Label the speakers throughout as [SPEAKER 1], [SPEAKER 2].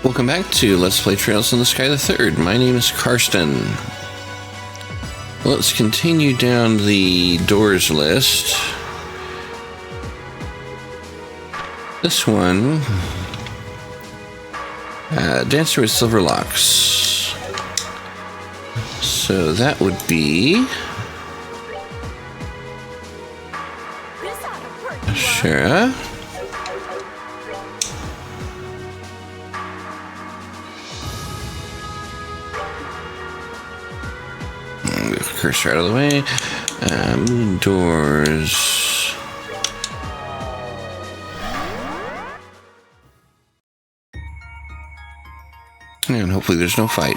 [SPEAKER 1] Welcome back to Let's Play Trails in the Sky the Third. My name is Karsten. Let's continue down the doors list. This one, Dancer with Silver Locks. So that would be Schera. Cursor out of the way. Doors. And hopefully there's no fight.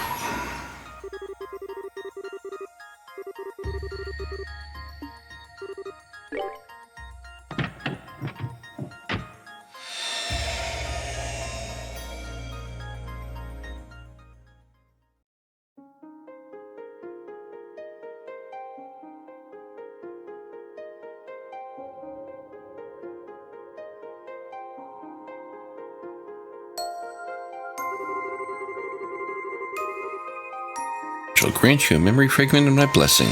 [SPEAKER 1] Shall grant you a memory fragment of my blessing.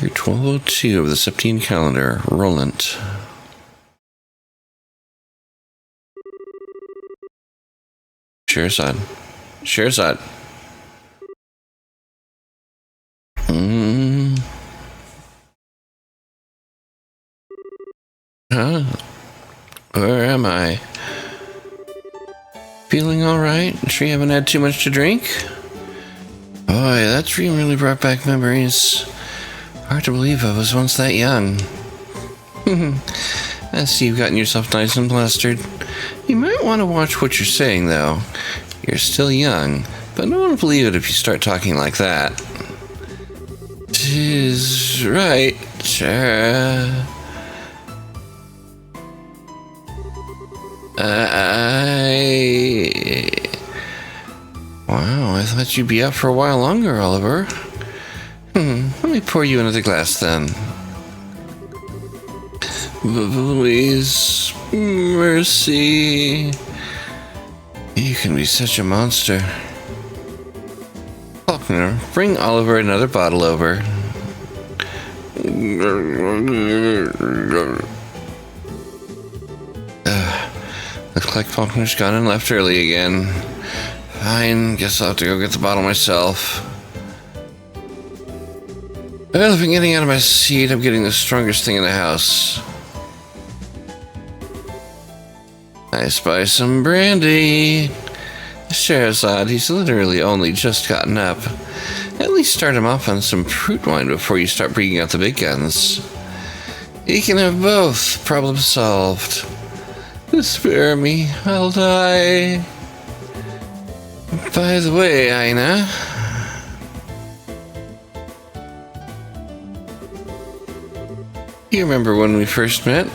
[SPEAKER 1] Year 1202 of the Septine calendar, Roland. Scherzad. Huh? Where am I? Feeling alright? Sure you haven't had too much to drink? Boy, that dream really brought back memories. Hard to believe I was once that young. I see you've gotten yourself nice and plastered. You might want to watch what you're saying, though. You're still young, but no one will believe it if you start talking like that. 'Tis right, Schera. Wow, I thought you'd be up for a while longer, Oliver. Let me pour you another glass, then. Please, mercy. You can be such a monster. Faulkner, bring Oliver another bottle over. Looks like Faulkner's gone and left early again. Fine, guess I'll have to go get the bottle myself. Well, if I'm getting out of my seat, I'm getting the strongest thing in the house. I spy some brandy. Scherzad, he's literally only just gotten up. At least start him off on some fruit wine before you start bringing out the big guns. He can have both. Problem solved. Spare me, I'll die. By the way, Aina. You remember when we first met?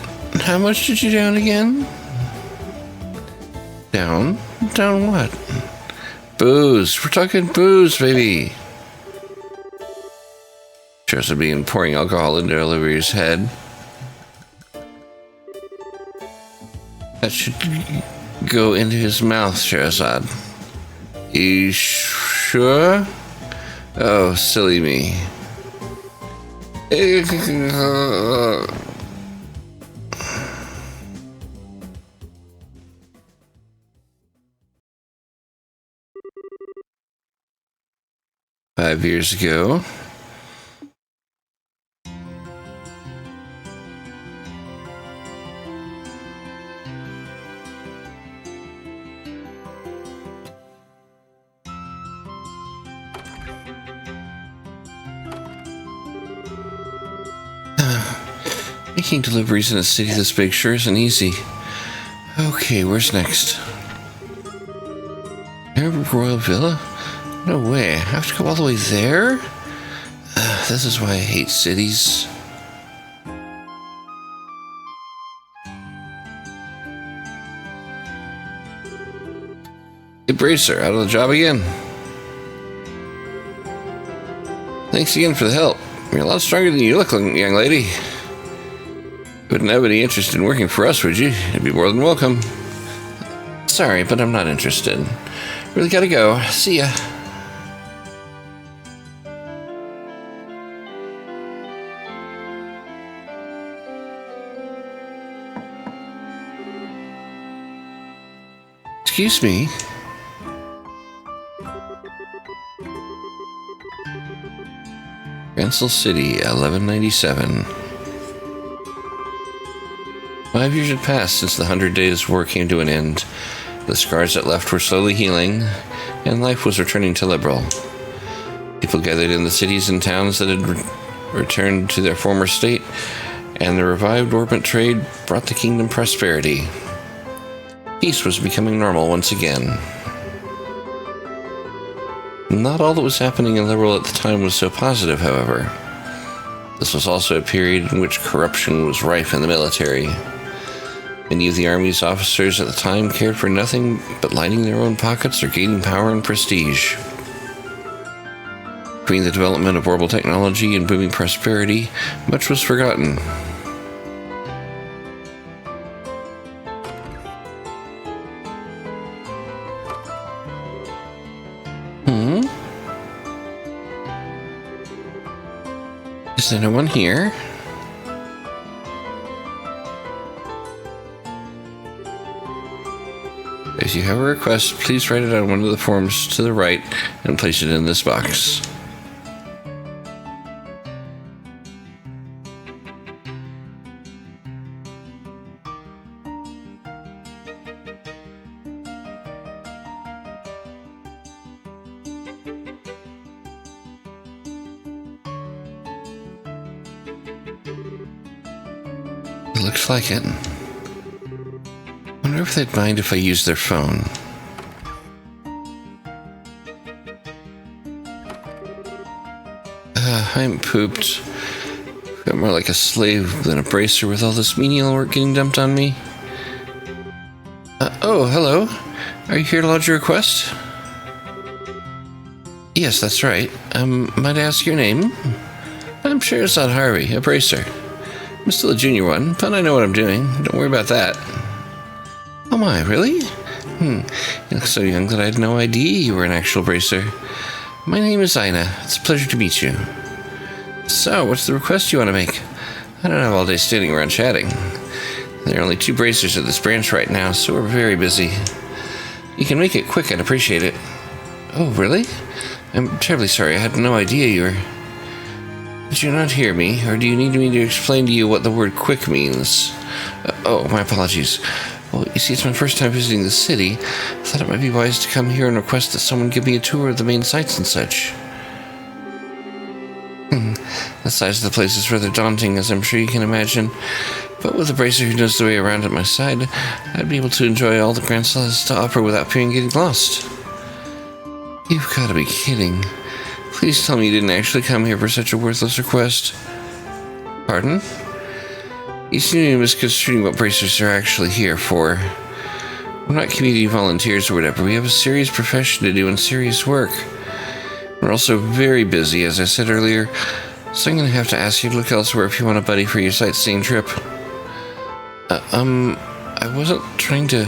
[SPEAKER 1] How much did you down again? Down? Down what? Booze. We're talking booze, baby. Josephine pouring alcohol into Oliver's head. That should go into his mouth, Scherzad. You sure? Oh, silly me. 5 years ago. Making deliveries in a city this big sure isn't easy. Okay, where's next? Royal Villa? No way, I have to go all the way there? This is why I hate cities. Hey, Bracer, out of the job again. Thanks again for the help. You're a lot stronger than you look, young lady. Wouldn't have any interest in working for us, would you? You'd be more than welcome. Sorry, but I'm not interested. Really gotta go. See ya. Excuse me. Ransel City, 1197. 5 years had passed since the 100 Days War came to an end. The scars that left were slowly healing, and life was returning to liberal. People gathered in the cities and towns that had returned to their former state, and the revived orbit trade brought the kingdom prosperity. Peace was becoming normal once again. Not all that was happening in liberal at the time was so positive, however. This was also a period in which corruption was rife in the military. Many of the Army's officers at the time cared for nothing but lining their own pockets or gaining power and prestige. Between the development of orbital technology and booming prosperity, much was forgotten. Is there no one here? If you have a request, please write it on one of the forms to the right and place it in this box. It looks like it. Wonder if they'd mind if I use their phone. I'm pooped. Got more like a slave than a bracer with all this menial work getting dumped on me. Oh, hello. Are you here to lodge a request? Yes, that's right. Might I ask your name? I'm Schera Harvey, a bracer. I'm still a junior one, but I know what I'm doing. Don't worry about that. Oh my, really? You look so young that I had no idea you were an actual bracer. My name is Ina. It's a pleasure to meet you. So, what's the request you want to make? I don't have all day standing around chatting. There are only 2 bracers at this branch right now, so we're very busy. You can make it quick, I'd appreciate it. Oh, really? I'm terribly sorry, I had no idea you were... Did you not hear me, or do you need me to explain to you what the word quick means? Oh, my apologies. Well, you see, it's my first time visiting the city. I thought it might be wise to come here and request that someone give me a tour of the main sites and such. The size of the place is rather daunting, as I'm sure you can imagine. But with a bracer who knows the way around at my side, I'd be able to enjoy all the Grand Cell has to offer without fearing getting lost. You've got to be kidding. Please tell me you didn't actually come here for such a worthless request. Pardon? You seem to be misconstruing what bracers are actually here for. We're not community volunteers or whatever. We have a serious profession to do and serious work. We're also very busy, as I said earlier, so I'm going to have to ask you to look elsewhere if you want a buddy for your sightseeing trip. I wasn't trying to...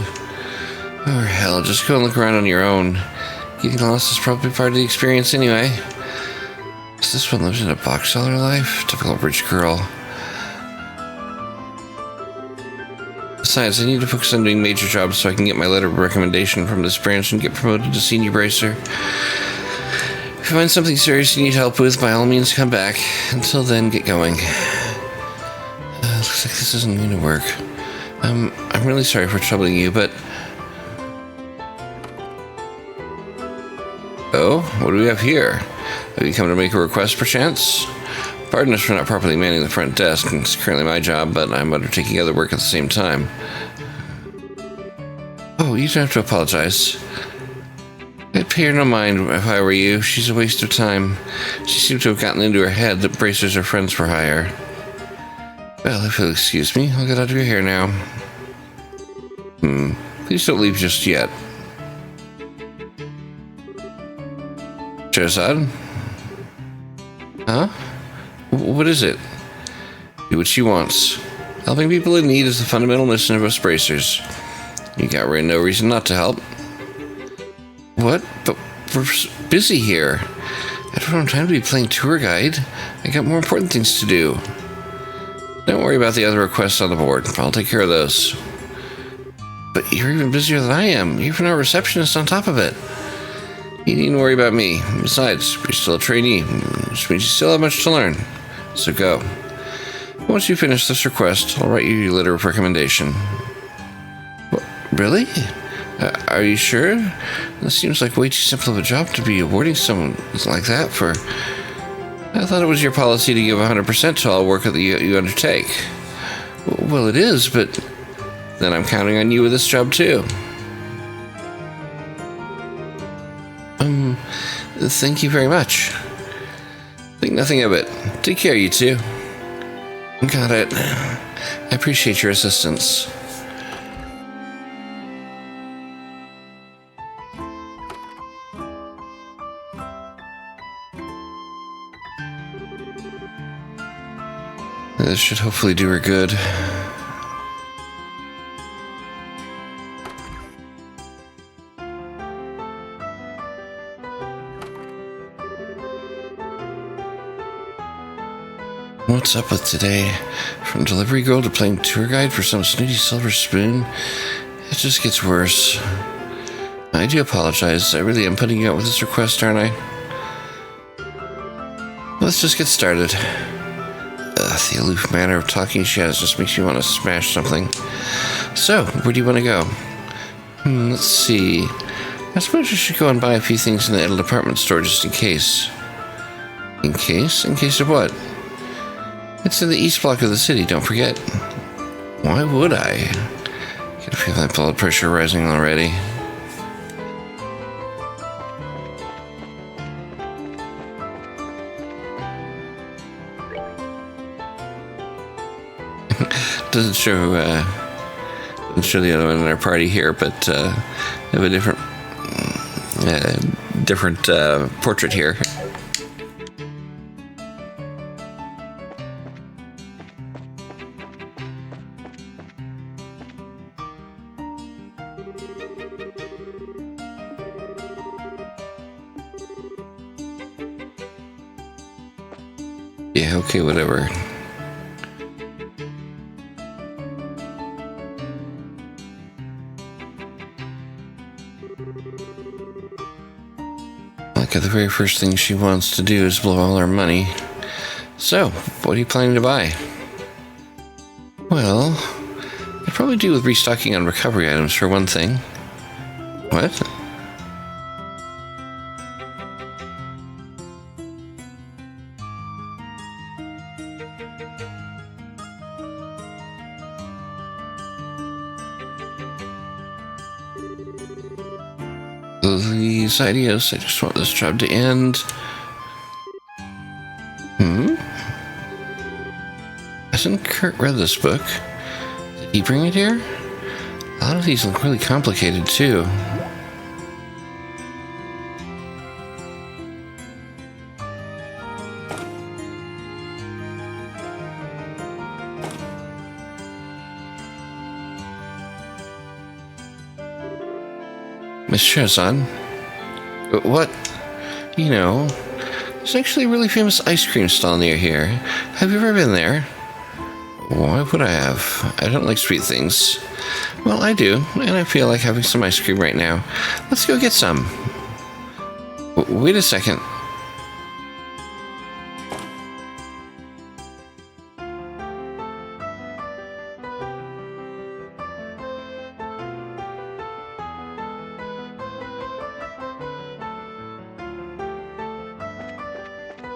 [SPEAKER 1] Oh, hell, just go and look around on your own. Getting lost is probably part of the experience anyway. This one lives in a box all her life? Typical rich girl. Besides, I need to focus on doing major jobs so I can get my letter of recommendation from this branch and get promoted to senior bracer. If you find something serious you need help with, by all means come back. Until then, get going. Looks like this isn't going to work. I'm really sorry for troubling you, but... Oh, what do we have here? Have you come to make a request, perchance? Pardon us for not properly manning the front desk. It's currently my job, but I'm undertaking other work at the same time. Oh, you don't have to apologize. I'd pay her no mind if I were you. She's a waste of time. She seemed to have gotten into her head that bracers are friends for hire. Well, if you'll excuse me, I'll get out of your hair now. Please don't leave just yet. Scherzad? Huh? What is it? Do what she wants. Helping people in need is the fundamental mission of us bracers. You got really no reason not to help. What? But we're busy here. I don't have time to be playing tour guide. I got more important things to do. Don't worry about the other requests on the board. I'll take care of those. But you're even busier than I am. You're even our receptionist on top of it. You needn't worry about me. Besides, you're still a trainee, which means you still have much to learn. So go. Once you finish this request, I'll write you your letter of recommendation. What, really? Are you sure? This seems like way too simple of a job to be awarding someone like that for. I thought it was your policy to give 100% to all work that you undertake. Well, it is, but then I'm counting on you with this job too. Thank you very much. Think nothing of it. Take care, you two. Got it. I appreciate your assistance. This should hopefully do her good. What's up with today? From delivery girl to playing tour guide for some snooty silver spoon? It just gets worse. I do apologize. I really am putting you out with this request, aren't I? Let's just get started. The aloof manner of talking she has just makes you want to smash something. So, where do you want to go? Let's see. I suppose you should go and buy a few things in the little department store just in case. In case? In case of what? It's in the east block of the city, don't forget. Why would I? I can feel that blood pressure rising already. Doesn't show the other one in our party here, but they have a different portrait here. Yeah, okay, whatever. Like the very first thing she wants to do is blow all our money. So, what are you planning to buy? Well, I'd probably do with restocking on recovery items for one thing. What? These ideas, I just want this job to end. Hasn't Kurt read this book? Did he bring it here? A lot of these look really complicated, too. Miss Shera-san? What? You know, there's actually a really famous ice cream stall near here. Have you ever been there? Why would I have? I don't like sweet things. Well, I do, and I feel like having some ice cream right now. Let's go get some. Wait a second.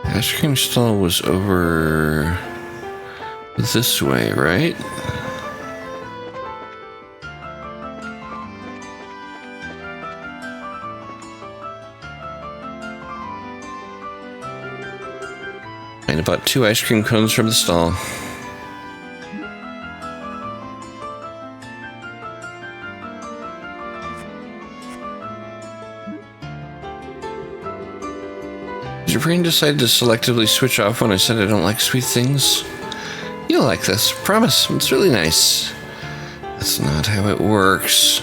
[SPEAKER 1] Ice cream stall was over this way, right? And I bought 2 ice cream cones from the stall. your brain decide to selectively switch off when I said I don't like sweet things? You'll like this. Promise. It's really nice. That's not how it works.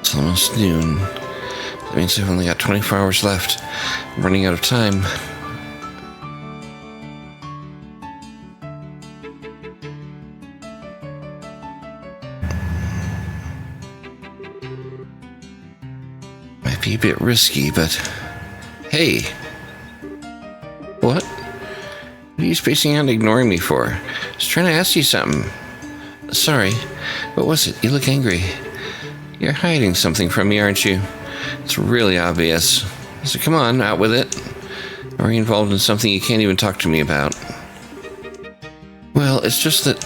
[SPEAKER 1] It's almost noon. That means I've only got 24 hours left. I'm running out of time. Might be a bit risky, but... Hey! What? What are you spacing out and ignoring me for? I was trying to ask you something. Sorry. What was it? You look angry. You're hiding something from me, aren't you? It's really obvious. So come on, out with it. Or are you involved in something you can't even talk to me about? Well, it's just that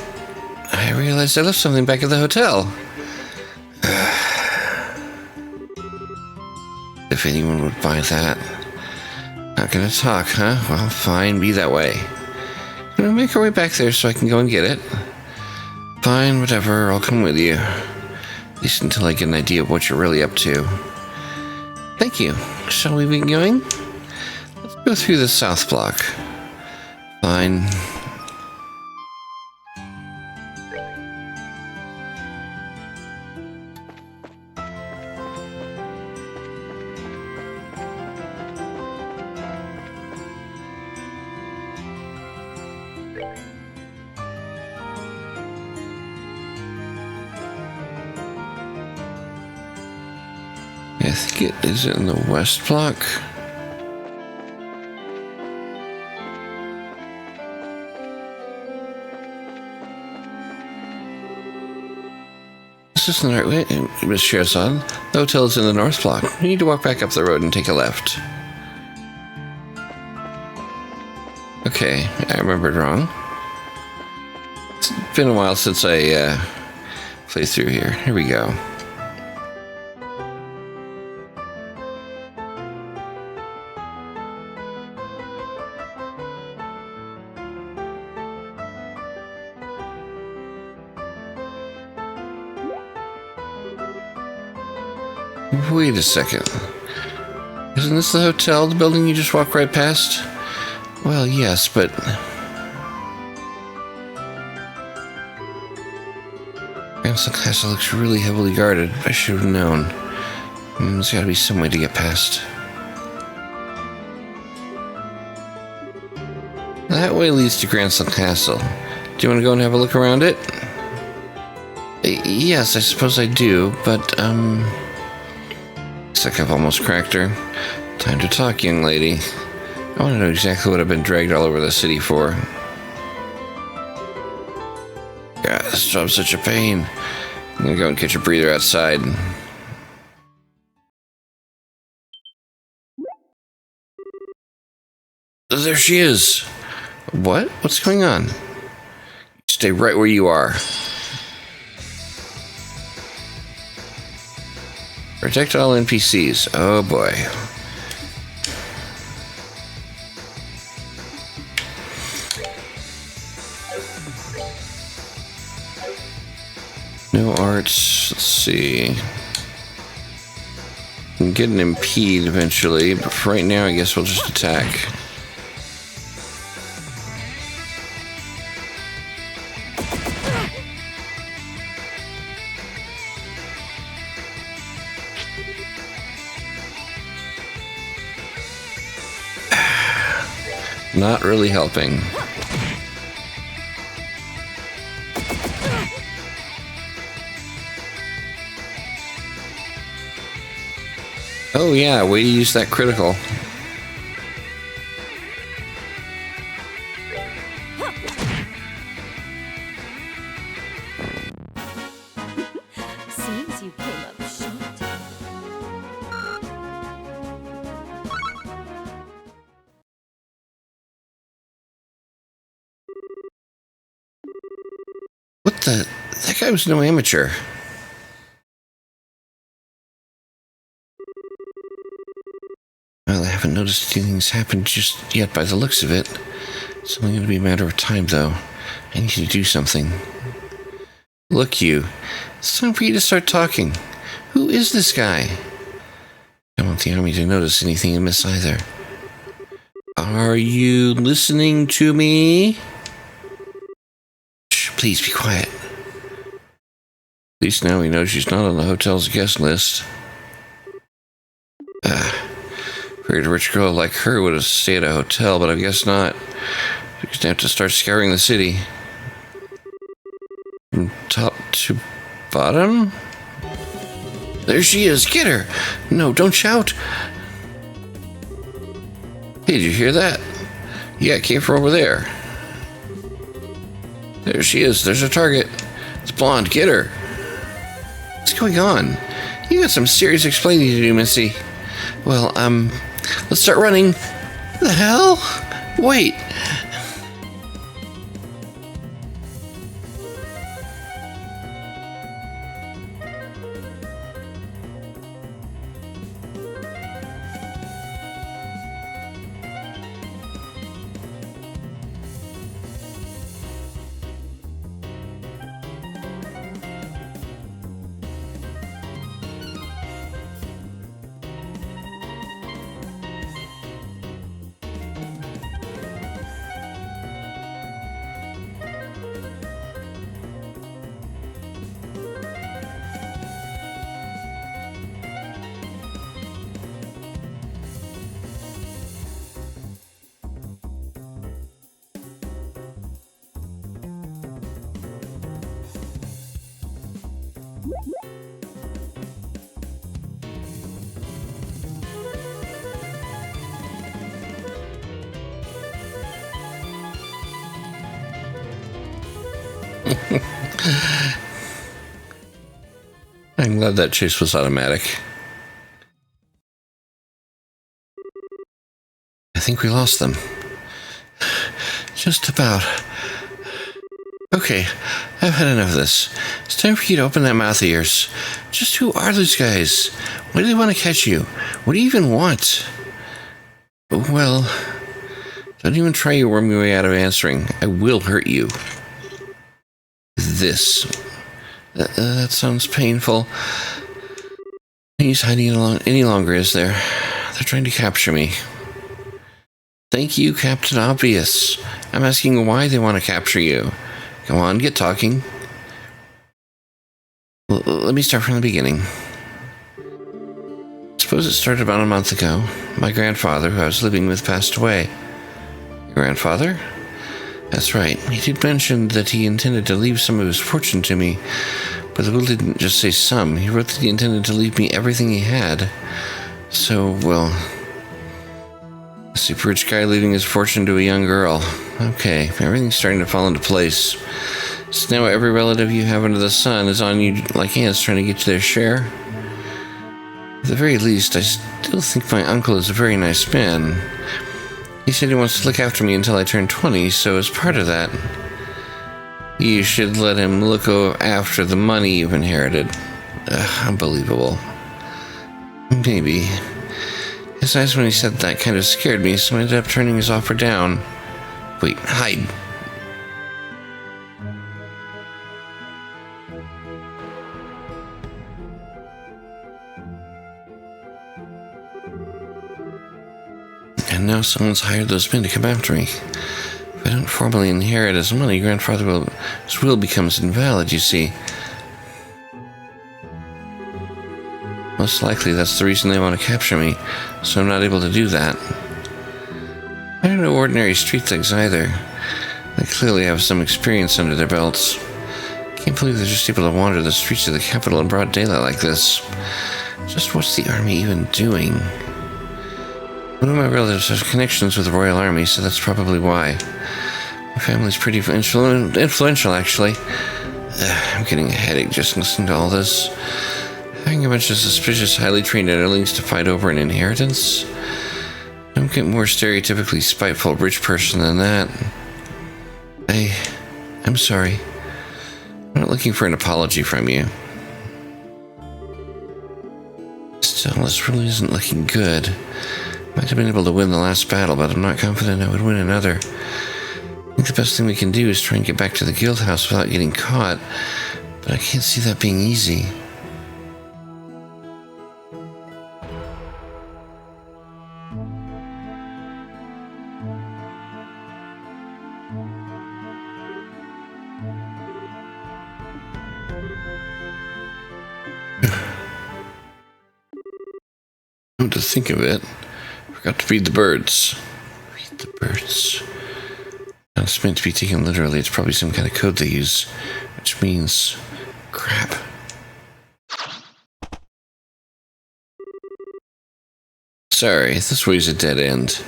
[SPEAKER 1] I realized I left something back at the hotel. If anyone would buy that. Not gonna talk, huh? Well, fine, be that way. Gonna make our way back there so I can go and get it. Fine, whatever, I'll come with you. At least until I get an idea of what you're really up to. Thank you. Shall we be going? Let's go through the south block. Fine. I think it is in the west block. This isn't the right way, Miss Schera. The hotel is in the north block. You need to walk back up the road and take a left. Okay, I remembered wrong. It's been a while since I played through here. Here we go. Wait a second. Isn't this the hotel, the building you just walked right past? Well, yes, but... Ramsden Castle looks really heavily guarded. I should have known. There's gotta be some way to get past. That way leads to Ramsden Castle. Do you want to go and have a look around it? Yes, I suppose I do, but, looks like I've almost cracked her. Time to talk, young lady. I want to know exactly what I've been dragged all over the city for. God, this job's such a pain. I'm gonna go and catch a breather outside. There she is. What? What's going on? Stay right where you are. Protect all NPCs. Oh boy. No arts. Let's see. We can get an impede eventually, but for right now I guess we'll just attack. Not really helping. Oh yeah, way to use that critical.
[SPEAKER 2] Seems you came up short.
[SPEAKER 1] What the? That guy was no amateur. Well, I haven't noticed anything's happened just yet by the looks of it. It's only going to be a matter of time, though. I need to do something. Look, you. It's time for you to start talking. Who is this guy? want the army to notice anything amiss either. Are you listening to me? Shh, please be quiet. At least now we know she's not on the hotel's guest list. Figured a rich girl like her would have stayed at a hotel, but I guess not. She's gonna have to start scouring the city. From top to bottom? There she is! Get her! No, don't shout! Hey, did you hear that? Yeah, it came from over there. There she is. There's her target. It's blonde. Get her! What's going on? You got some serious explaining to do, Missy. Well, let's start running. The hell? Wait. I'm glad that chase was automatic. I think we lost them. Just about. Okay, I've had enough of this. It's time for you to open that mouth of yours. Just who are those guys? Why do they want to catch you? What do you even want? Well, don't even try to worm your way out of answering. I will hurt you. This. That sounds painful. He's hiding any longer, is there? They're trying to capture me. Thank you, Captain Obvious. I'm asking why they want to capture you. Come on, get talking. Let me start from the beginning. Suppose it started about a month ago. My grandfather, who I was living with, passed away. Your grandfather? That's right. He did mention that he intended to leave some of his fortune to me, but the will didn't just say some. He wrote that he intended to leave me everything he had. So, well, a super rich guy leaving his fortune to a young girl. Okay, everything's starting to fall into place. So now every relative you have under the sun is on you like ants trying to get you their share. At the very least, I still think my uncle is a very nice man. He said he wants to look after me until I turn 20, so as part of that, you should let him look after the money you've inherited. Unbelievable. Maybe. His eyes when he said that kind of scared me, so I ended up turning his offer down. Wait, hide. And now someone's hired those men to come after me. If I don't formally inherit his money, Grandfather's will becomes invalid, you see. Most likely that's the reason they want to capture me, so I'm not able to do that. I don't know ordinary street thugs either. They clearly have some experience under their belts. Can't believe they're just able to wander the streets of the capital in broad daylight like this. Just what's the army even doing? One of my relatives has connections with the Royal Army, so that's probably why. My family's pretty influential, actually. I'm getting a headache just listening to all this. Having a bunch of suspicious, highly trained underlings to fight over an inheritance? Don't get more stereotypically spiteful rich person than that. I'm sorry. I'm not looking for an apology from you. Still, this really isn't looking good. Might have been able to win the last battle, but I'm not confident I would win another. I think the best thing we can do is try and get back to the guild house without getting caught, but I can't see that being easy. Come to think of it, forgot to feed the birds. Feed the birds. Now, it's meant to be taken literally. It's probably some kind of code they use, which means crap. Sorry, this way's a dead end.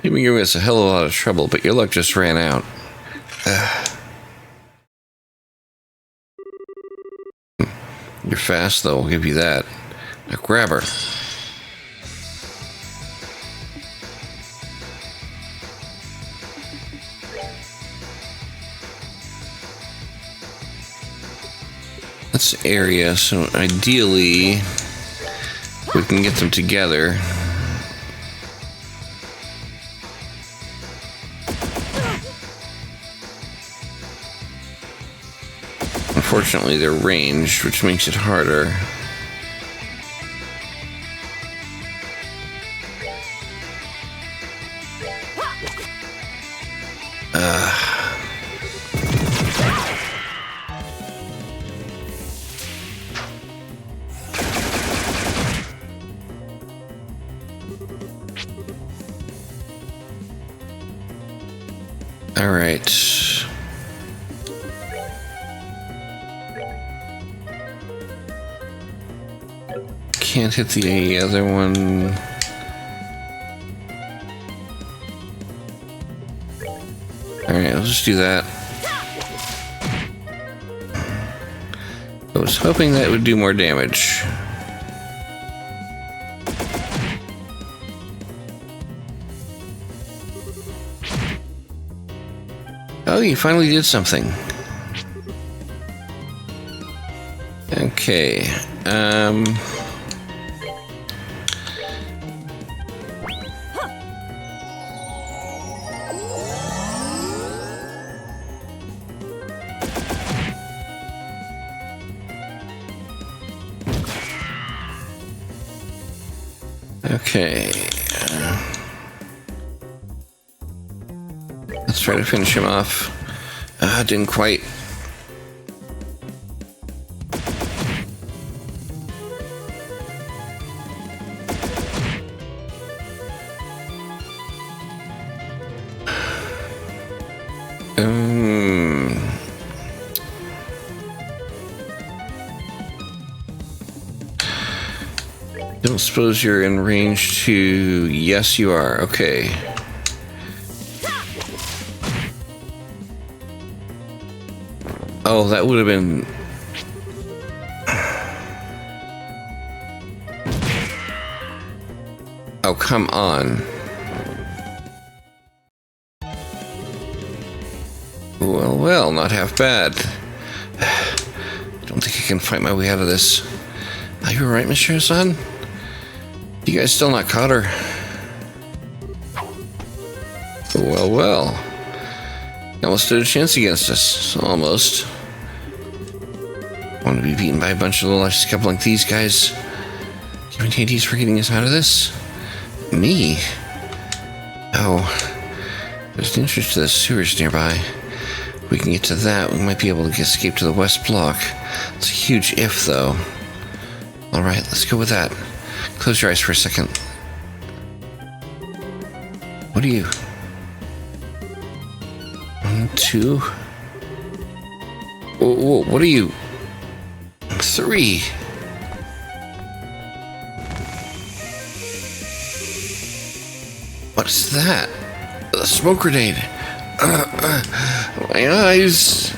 [SPEAKER 1] You've been giving us a hell of a lot of trouble, but your luck just ran out. You're fast, though, I'll give you that. Now grab her. This area, so ideally we can get them together. Unfortunately, they're ranged, which makes it harder. All right. Can't hit the other one. Alright, I'll just do that. I was hoping that would do more damage. Oh, you finally did something. Okay, okay. Let's try to finish him off. Didn't quite. Don't suppose you're in range to... Yes, you are. Okay. Oh, that would have been... Oh, come on. Well, not half bad. Don't think I can fight my way out of this. Are you alright, Miss Schera-san? You guys still not caught her? Well. Almost stood a chance against us. Almost. Want to be beaten by a bunch of little scum like these guys? Do you have any ideas for getting us out of this? Me? Oh. There's an entrance to the sewers nearby. If we can get to that, we might be able to escape to the west block. It's a huge if, though. Alright, let's go with that. Close your eyes for a second. What are you? 1, 2. Whoa, what are you? 3. What's that? A smoke grenade. My eyes.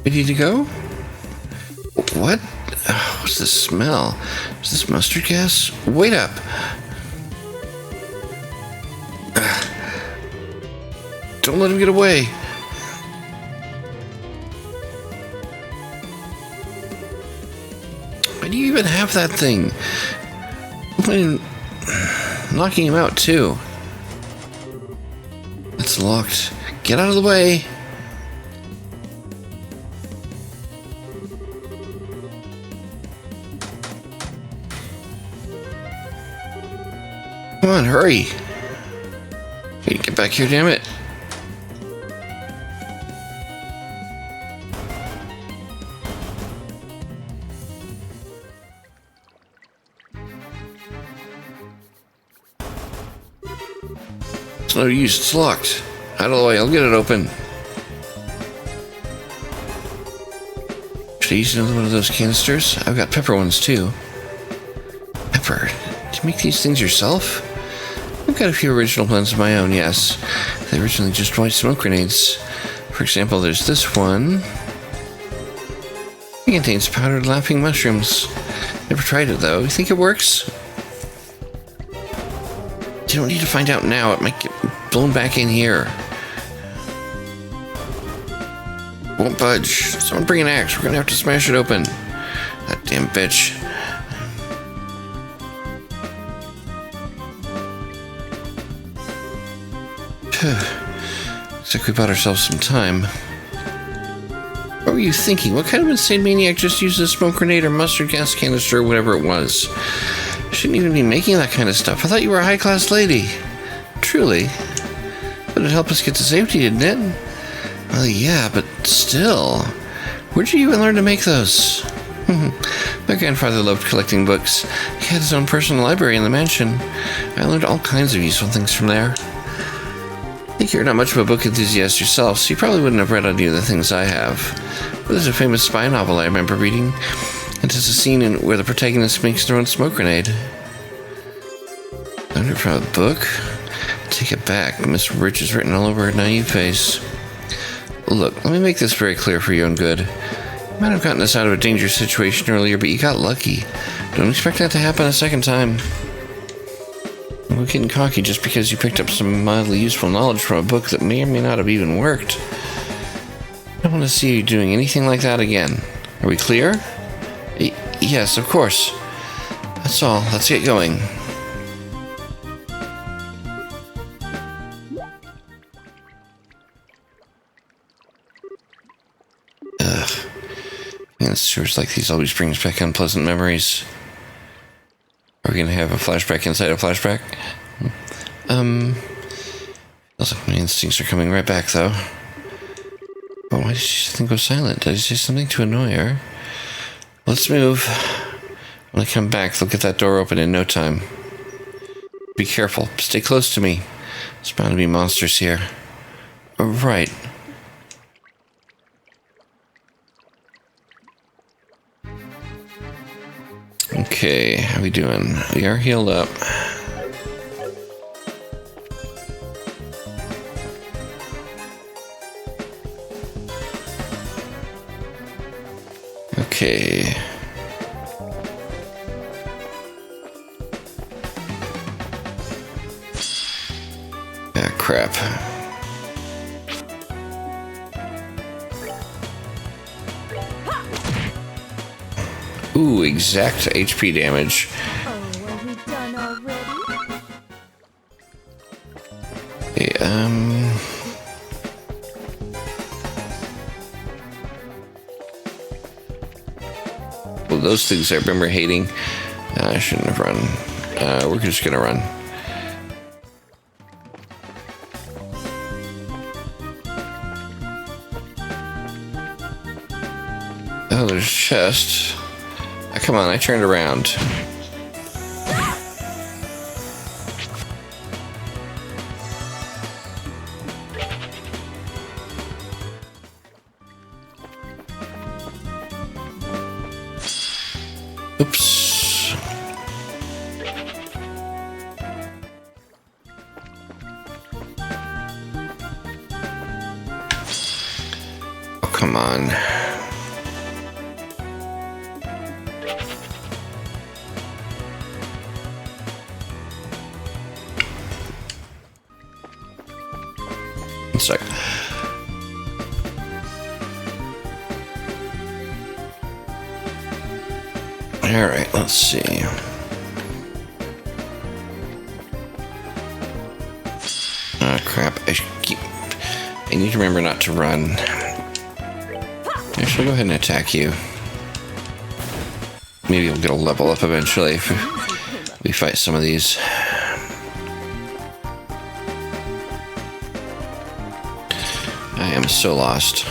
[SPEAKER 1] Ready to go? What? What's the smell? Is this mustard gas? Wait up! Don't let him get away! Why do you even have that thing? I'm knocking him out too. It's locked. Get out of the way! Come on, hurry! Hey, get back here, damn it! It's no use, it's locked. Out of the way, I'll get it open. Should I use another one of those canisters? I've got pepper ones too. Pepper? Did you make these things yourself? I've got a few original blends of my own, yes. They originally just white smoke grenades. For example, there's this one. It contains powdered laughing mushrooms. Never tried it though. You think it works? You don't need to find out now. It might get blown back in here. Won't budge. Someone bring an axe. We're gonna have to smash it open. That damn bitch. Looks like we bought ourselves some time. What were you thinking? What kind of insane maniac just used a smoke grenade or mustard gas canister or whatever it was? Shouldn't even be making that kind of stuff. I thought you were a high-class lady. Truly. But it helped us get to safety, didn't it? Well, yeah, but still. Where'd you even learn to make those? My grandfather loved collecting books. He had his own personal library in the mansion. I learned all kinds of useful things from there. I think you're not much of a book enthusiast yourself, so you probably wouldn't have read any of the things I have. But there's a famous spy novel I remember reading. It has a scene where the protagonist makes their own smoke grenade. Learned it from a book? Take it back. Miss Rich is written all over her naive face. Look, let me make this very clear for your own good. You might have gotten us out of a dangerous situation earlier, but you got lucky. Don't expect that to happen a second time. We're getting cocky just because you picked up some mildly useful knowledge from a book that may or may not have even worked. I don't want to see you doing anything like that again. Are we clear? Yes, of course. That's all. Let's get going. Ugh. Man, sewers like these always brings back unpleasant memories. Are we gonna have a flashback inside a flashback? Feels like my instincts are coming right back, though. Oh, why did she think go silent? Did I say something to annoy her? Let's move. When I come back, they'll get that door open in no time. Be careful. Stay close to me. There's bound to be monsters here. Oh, right. Okay, how we doing? We are healed up. Okay. Ah, crap. Ooh, exact HP damage.
[SPEAKER 2] Oh, are we done already?
[SPEAKER 1] Okay, well, those things I remember hating. I shouldn't have run. We're just gonna run. Oh, there's a chest. Come on, I turned around. Oops. Oh, come on. One sec. Alright, let's see. Oh crap, I need to remember not to run. I should go ahead and attack you. Maybe we'll get a level up eventually if we fight some of these. I am so lost.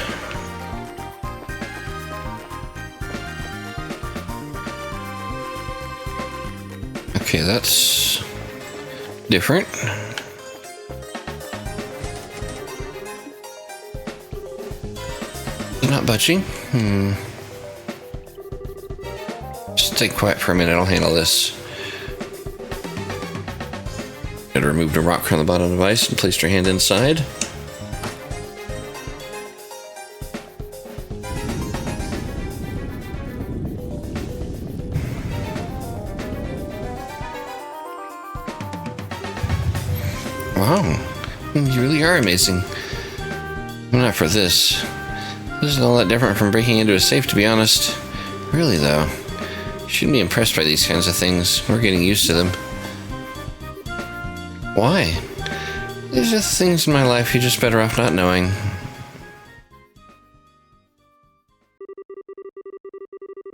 [SPEAKER 1] Okay, that's different. Not budging? Just stay quiet for a minute, I'll handle this. I removed a rock from the bottom of the device and placed her hand inside. Wow, you really are amazing. Not for this. This isn't all that different from breaking into a safe, to be honest. Really, though. You shouldn't be impressed by these kinds of things. We're getting used to them. Why? There's just things in my life you're just better off not knowing.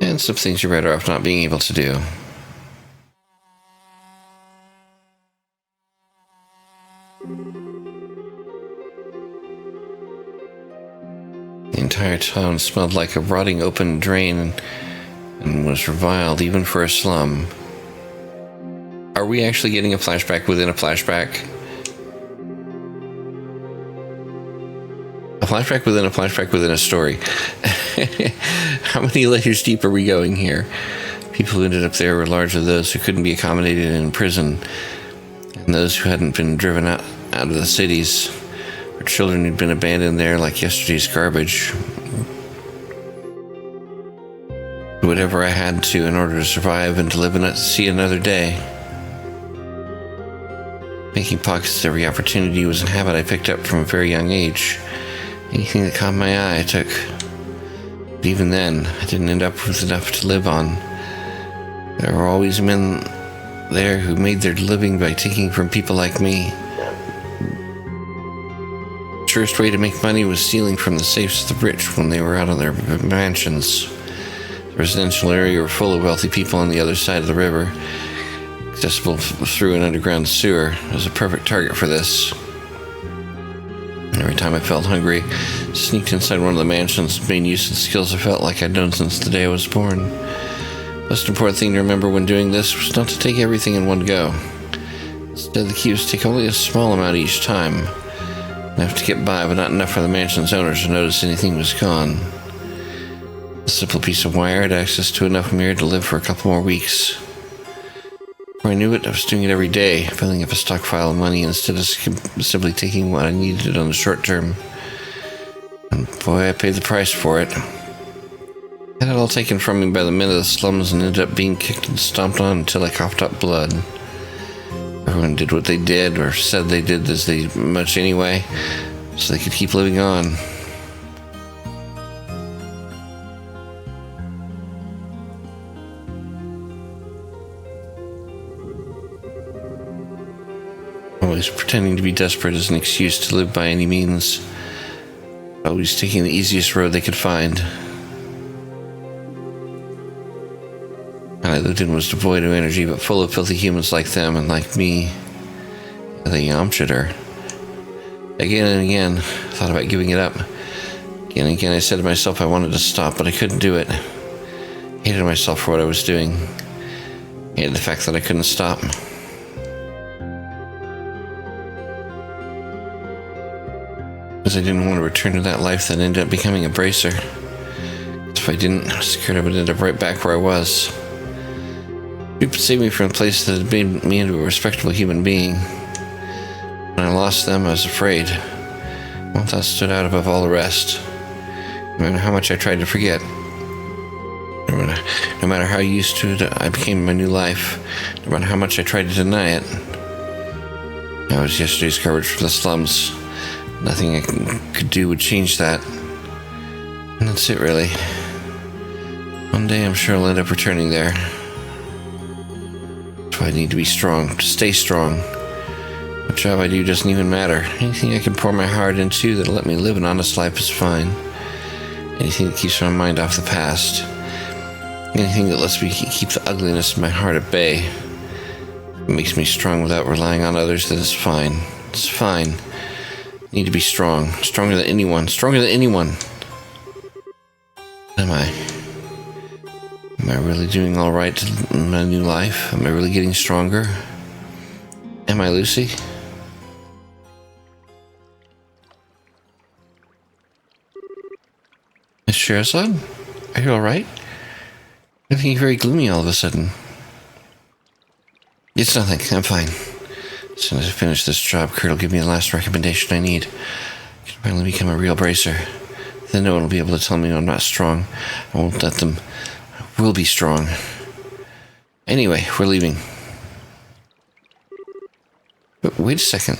[SPEAKER 1] And some things you're better off not being able to do. The entire town smelled like a rotting open drain and was reviled even for a slum. Are we actually getting a flashback within a flashback? A flashback within a flashback within a story. How many layers deep are we going here? People who ended up there were largely those who couldn't be accommodated in prison, and those who hadn't been driven out of the cities, or children who'd been abandoned there like yesterday's garbage. Whatever I had to in order to survive and to live and see another day. Making pockets at every opportunity was a habit I picked up from a very young age. Anything that caught my eye I took. But even then, I didn't end up with enough to live on. There were always men there who made their living by taking from people like me. The surest way to make money was stealing from the safes of the rich when they were out of their mansions. The residential area were full of wealthy people on the other side of the river, accessible through an underground sewer. It was a perfect target for this. Every time I felt hungry, I sneaked inside one of the mansions and made use of the skills I felt like I'd known since the day I was born. The most important thing to remember when doing this was not to take everything in one go. Instead, the key was to take only a small amount each time. Enough to get by, but not enough for the mansion's owners to notice anything was gone. A simple piece of wire had access to enough mirror to live for a couple more weeks. Before I knew it, I was doing it every day, filling up a stockpile of money instead of simply taking what I needed on the short term. And boy, I paid the price for it. I had it all taken from me by the men of the slums and ended up being kicked and stomped on until I coughed up blood. Everyone did what they did, or said they did as much anyway, so they could keep living on. Always pretending to be desperate as an excuse to live by any means. Always taking the easiest road they could find. And I lived in was devoid of energy, but full of filthy humans like them and like me. They yamched her. Again and again, I thought about giving it up. Again and again, I said to myself I wanted to stop, but I couldn't do it. I hated myself for what I was doing. I hated the fact that I couldn't stop. Because I didn't want to return to that life that ended up becoming a bracer. If I didn't, I was scared I would end up right back where I was. People saved me from a place that had made me into a respectable human being. When I lost them, I was afraid. One thought stood out above all the rest. No matter how much I tried to forget. No matter how used to it I became in my new life. No matter how much I tried to deny it. I was yesterday's garbage from the slums. Nothing I could do would change that. And that's it, really. One day I'm sure I'll end up returning there. That's why I need to be strong, to stay strong. What job I do doesn't even matter. Anything I can pour my heart into that'll let me live an honest life is fine. Anything that keeps my mind off the past. Anything that lets me keep the ugliness in my heart at bay. It makes me strong without relying on others, then it's fine. It's fine. I need to be strong. Stronger than anyone. Stronger than anyone. Am I? Am I really doing all right in my new life? Am I really getting stronger? Am I, Lucy? Schera-san? Are you alright? You're looking very gloomy all of a sudden. It's nothing. I'm fine. As soon as I finish this job, Kurt will give me the last recommendation I need. I can finally become a real bracer. Then no one will be able to tell me I'm not strong. I won't let them. I will be strong. Anyway, we're leaving. But wait a second.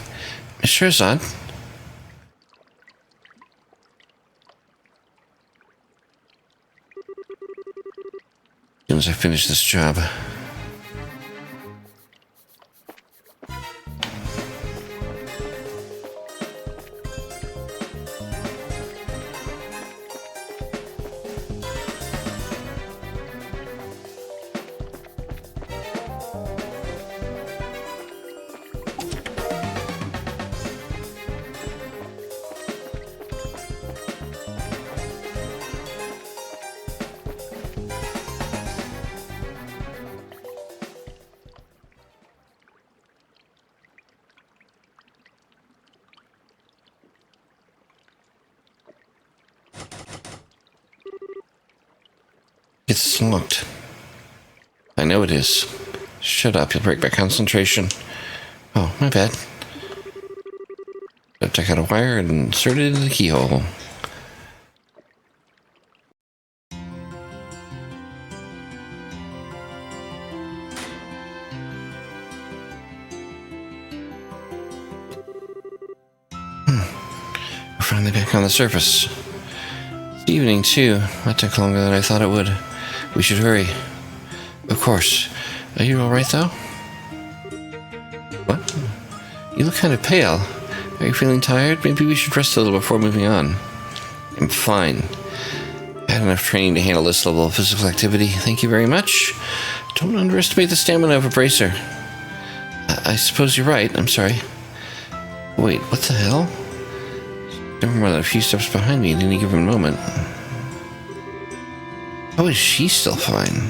[SPEAKER 1] Miss Scherazade? As soon as I finish this job. It's locked. I know it is. Shut up, you'll break my concentration. Oh, my bad. I took out a wire and inserted it into the keyhole. We're finally back on the surface. It's evening, too. That took longer than I thought it would. We should hurry. Of course. Are you alright, though? What? You look kind of pale. Are you feeling tired? Maybe we should rest a little before moving on. I'm fine. I had enough training to handle this level of physical activity. Thank you very much. Don't underestimate the stamina of a bracer. I suppose you're right. I'm sorry. Wait, what the hell? Never more than a few steps behind me at any given moment. How is she still fine?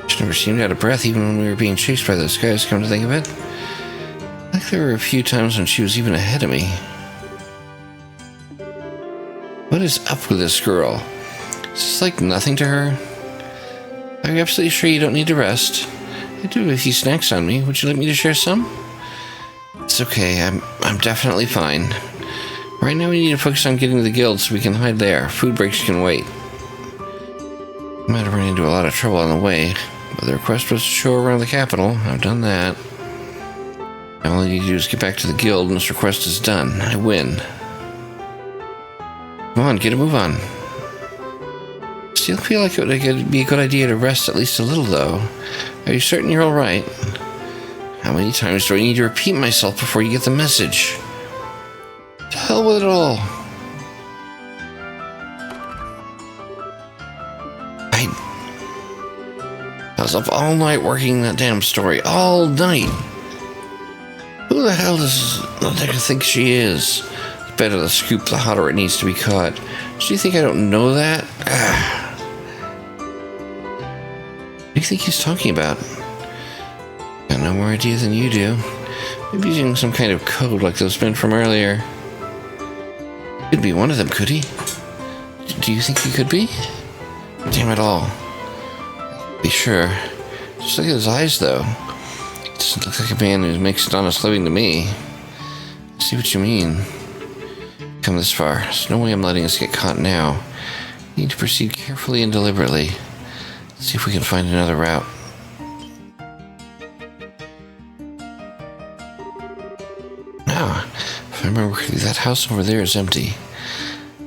[SPEAKER 1] She never seemed out of breath even when we were being chased by those guys, come to think of it. Like there were a few times when she was even ahead of me. What is up with this girl? Is this like nothing to her? Are you absolutely sure you don't need to rest? I do have a few snacks on me. Would you like me to share some? It's okay. I'm definitely fine. Right now we need to focus on getting to the guild so we can hide there. Food breaks can wait. Might have run into a lot of trouble on the way, but the request was to show around the capital. I've done that. All I need to do is get back to the guild and this request is done. I win. Come on, get a move on. Still feel like it would be a good idea to rest at least a little, though. Are you certain you're alright? How many times do I need to repeat myself before you get the message? To hell with it all. I was up all night working that damn story. All night. Who the hell does the nigga think she is? The better the scoop, the hotter it needs to be caught. Do you think I don't know that? What do you think he's talking about? Got no more idea than you do. Maybe using some kind of code like those men from earlier. Could be one of them, could he? Do you think he could be? Damn it all. Be sure. Just look at his eyes, though. It doesn't look like a man who makes an honest living to me. I see what you mean. Come this far. There's no way I'm letting us get caught now. We need to proceed carefully and deliberately. Let's see if we can find another route. Now, if I remember correctly, that house over there is empty.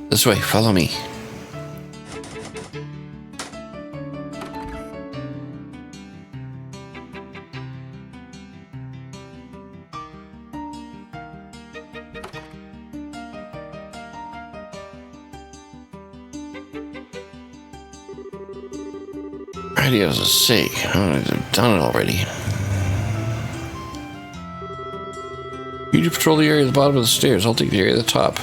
[SPEAKER 1] This way, follow me. Radio's sake. I've done it already. You to patrol the area at the bottom of the stairs. I'll take the area at the top.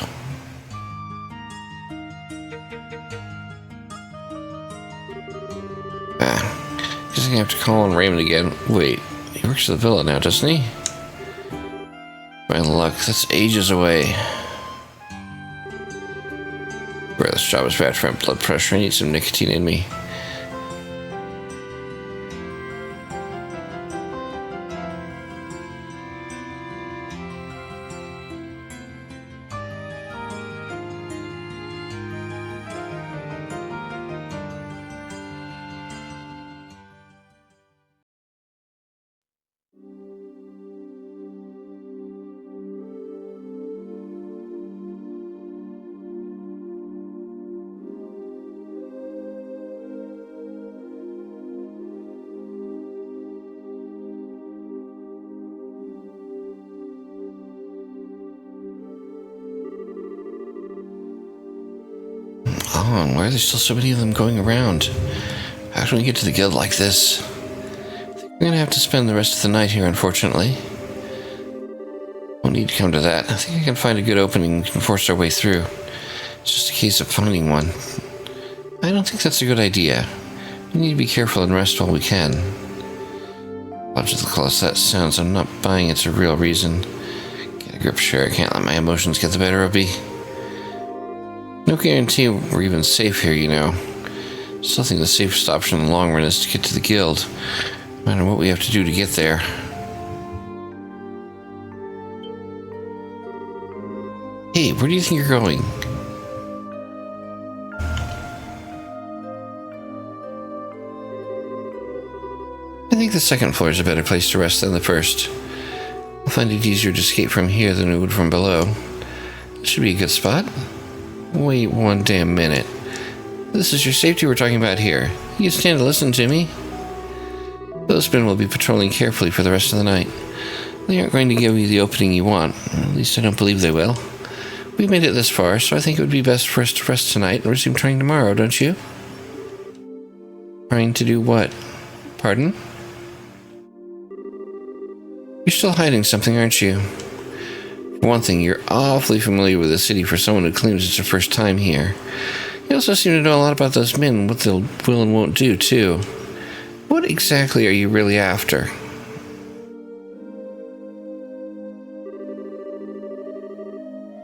[SPEAKER 1] Guess I'm gonna have to call on Raymond again. Wait, he works at the villa now, doesn't he? My luck, that's ages away. Bro, this job is bad for my blood pressure. I need some nicotine in me. Oh, why are there still so many of them going around? How can we get to the guild like this? I think I'm gonna have to spend the rest of the night here, unfortunately. Won't need to come to that. I think I can find a good opening and can force our way through. It's just a case of finding one. I don't think that's a good idea. We need to be careful and rest while we can. Logical as that sounds, I'm not buying it's a real reason. Get a grip, Schera. I can't let my emotions get the better of me. No guarantee we're even safe here, you know. Still think the safest option in the long run is to get to the guild, no matter what we have to do to get there. Hey, where do you think you're going? I think the second floor is a better place to rest than the first. I'll find it easier to escape from here than it would from below. This should be a good spot. Wait one damn minute. This is your safety we're talking about here. You stand to listen to me? Those men will be patrolling carefully for the rest of the night. They aren't going to give you the opening you want. At least I don't believe they will. We've made it this far, so I think it would be best for us to rest tonight and resume trying tomorrow, don't you? Trying to do what? Pardon? You're still hiding something, aren't you? For one thing, you're awfully familiar with the city for someone who claims it's your first time here. You also seem to know a lot about those men, what they'll will and won't do, too. What exactly are you really after?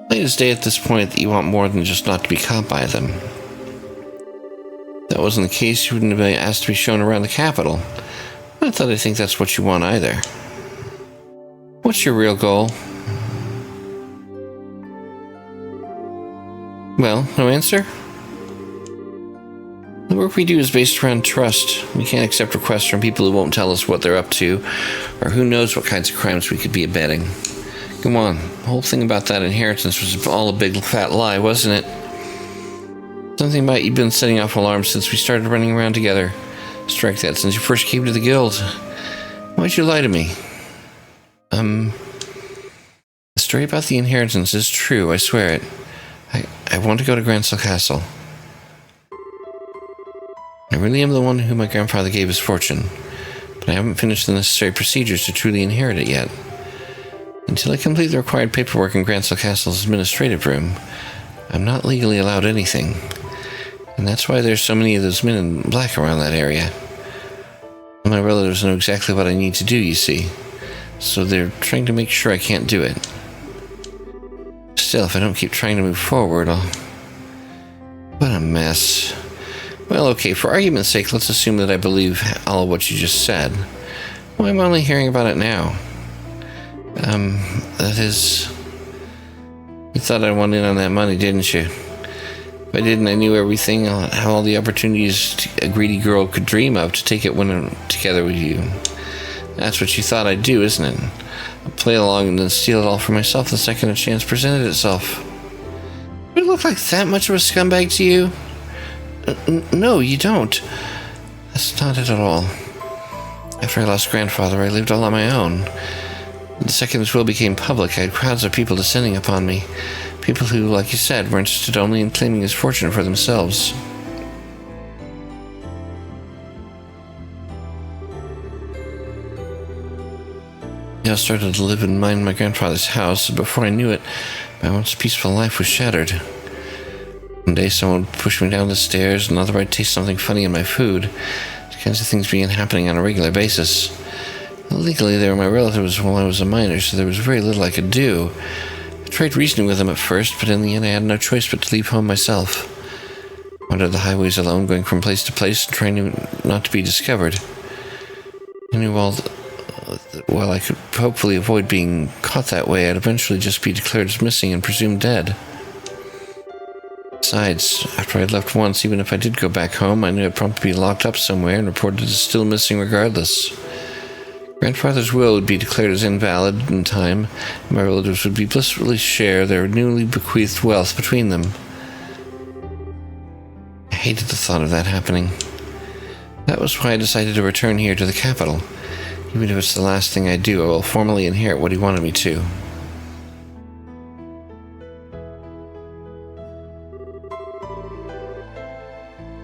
[SPEAKER 1] Plain as day at this point that you want more than just not to be caught by them. If that wasn't the case, you wouldn't have been asked to be shown around the capital. I thought I think that's what you want either. What's your real goal? Well, no answer? The work we do is based around trust. We can't accept requests from people who won't tell us what they're up to, or who knows what kinds of crimes we could be abetting. Come on, the whole thing about that inheritance was all a big fat lie, wasn't it? Something about you've been setting off alarms since we started running around together. Strike that, since you first came to the guild. Why'd you lie to me? The story about the inheritance is true, I swear it. I want to go to Grancel Castle. I really am the one who my grandfather gave his fortune, but I haven't finished the necessary procedures to truly inherit it yet. Until I complete the required paperwork in Grancel Castle's administrative room, I'm not legally allowed anything. And that's why there's so many of those men in black around that area. My relatives know exactly what I need to do, you see. So they're trying to make sure I can't do it. Still, if I don't keep trying to move forward, I'll... What a mess. Well, okay, for argument's sake, let's assume that I believe all of what you just said. Well, I'm only hearing about it now. That is... You thought I wanted in on that money, didn't you? If I didn't, I knew everything, how all the opportunities a greedy girl could dream of to take it when I'm together with you. That's what you thought I'd do, isn't it? I'd play along and then steal it all for myself the second a chance presented itself. Do I look like that much of a scumbag to you? No, you don't. That's not it at all. After I lost grandfather, I lived all on my own. The second his will became public, I had crowds of people descending upon me. People who, like you said, were interested only in claiming his fortune for themselves. I started to live and mind my grandfather's house, and before I knew it, my once peaceful life was shattered. One day someone would push me down the stairs, another I'd taste something funny in my food. These kinds of things began happening on a regular basis. Legally, they were my relatives while I was a minor, so there was very little I could do. I tried reasoning with them at first, but in the end I had no choice but to leave home myself. Wandered the highways alone, going from place to place, trying not to be discovered. I knew while I could hopefully avoid being caught that way, I'd eventually just be declared as missing and presumed dead. Besides, after I'd left once, even if I did go back home, I knew I'd probably be locked up somewhere and reported as still missing regardless. Grandfather's will would be declared as invalid in time, and my relatives would be blissfully share their newly bequeathed wealth between them. I hated the thought of that happening. That was why I decided to return here to the capital. Even if it's the last thing I do, I will formally inherit what he wanted me to.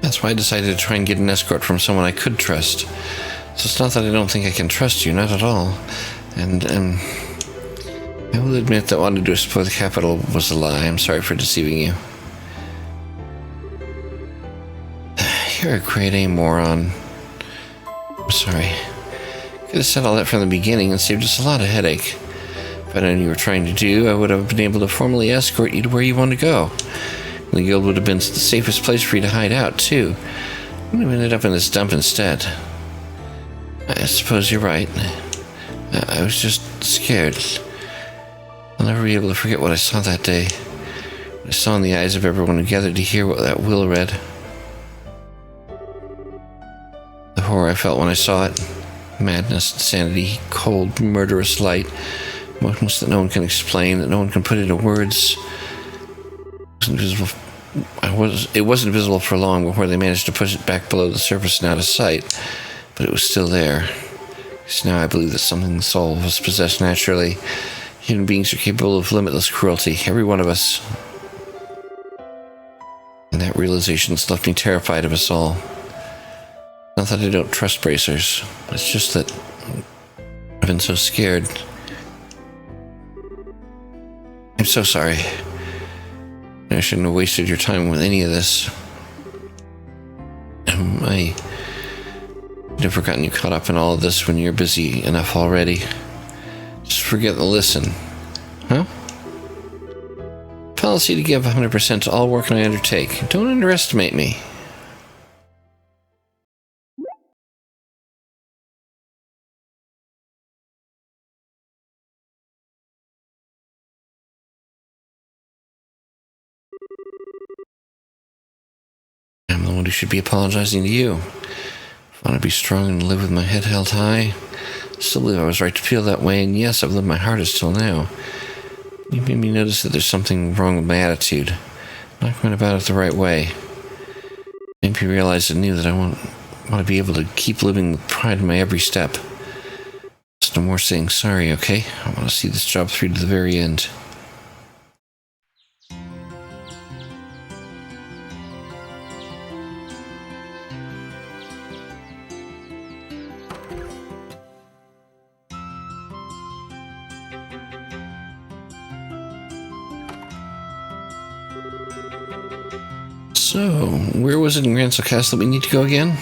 [SPEAKER 1] That's why I decided to try and get an escort from someone I could trust. So it's not that I don't think I can trust you, not at all. And, I will admit that wanting to explore the capital was a lie. I'm sorry for deceiving you. You're a grade A moron. I'm sorry. Could have said all that from the beginning and saved us a lot of headache. If I'd known you were trying to do, I would have been able to formally escort you to where you want to go. And the guild would have been the safest place for you to hide out, too. You would have ended up in this dump instead. I suppose you're right. I was just scared. I'll never be able to forget what I saw that day. What I saw in the eyes of everyone who gathered to hear what that will read. The horror I felt when I saw it. Madness, insanity, cold, murderous light. Emotions that no one can explain, that no one can put into words. It wasn't visible for long before they managed to push it back below the surface and out of sight. But it was still there. So now I believe that something the soul was possessed naturally. Human beings are capable of limitless cruelty, every one of us. And that realization's left me terrified of us all. Not that I don't trust bracers. It's just that I've been so scared. I'm so sorry. I shouldn't have wasted your time with any of this. I never gotten you caught up in all of this when you're busy enough already. Just forget to listen. Huh? Policy to give 100% to all work I undertake. Don't underestimate me. I'm the one who should be apologizing to you. I want to be strong and live with my head held high. I still believe I was right to feel that way, and yes, I've lived my hardest till now. You made me notice that there's something wrong with my attitude. I'm not going about it the right way. Made me realize and knew that I want to be able to keep living with pride in my every step. Just no more saying sorry, okay? I want to see this job through to the very end. So, where was it in Grancel Castle that we need to go again?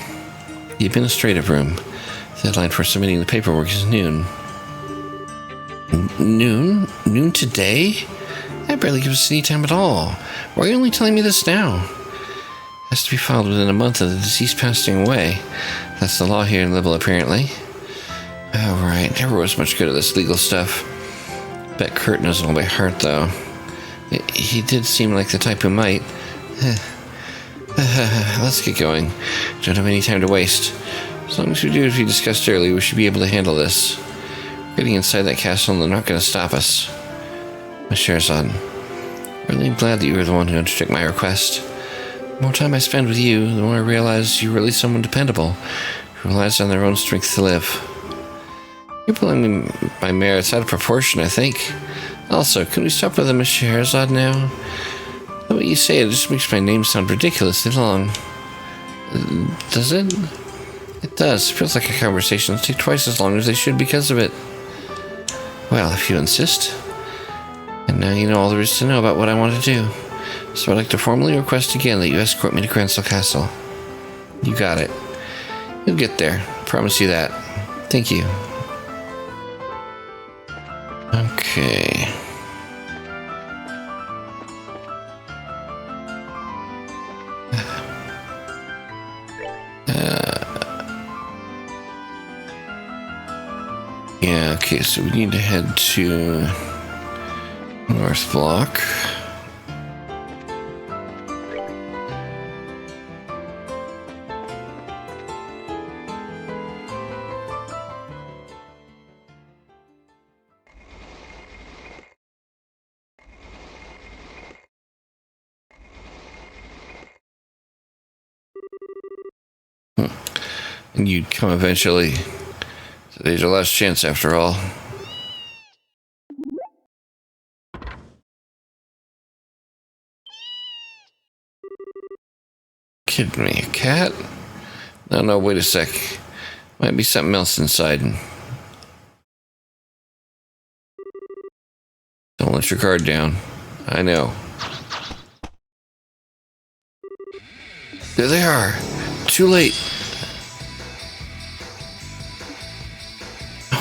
[SPEAKER 1] The administrative room. The deadline for submitting the paperwork is noon. Noon? Noon today? That barely gives us any time at all. Why are you only telling me this now? It has to be filed within a month of the deceased passing away. That's the law here in Libel, apparently. Oh, right. Never was much good at this legal stuff. Bet Kurt knows it all by heart, though. He did seem like the type who might. Let's get going. Don't have any time to waste. As long as we do as we discussed earlier, we should be able to handle this. We're getting inside that castle and they're not going to stop us. My Scherazade, really glad that you were the one who undertook my request. The more time I spend with you, the more I realize you're really someone dependable, who relies on their own strength to live. You're pulling my merits out of proportion, I think. Also, can we stop with the Miss Scherazade now? The way you say it just makes my name sound ridiculously long. Does it? It does. It feels like a conversation that take twice as long as they should because of it. Well, if you insist. And now you know all there is to know about what I want to do. So I'd like to formally request again that you escort me to Grancel Castle. You got it. You'll get there. I promise you that. Thank you. Okay. Yeah, okay, so we need to head to North Block. And you'd come eventually. Today's your last chance, after all. Kidding me, a cat? No, wait a sec. Might be something else inside. Don't let your guard down. I know. There they are. Too late.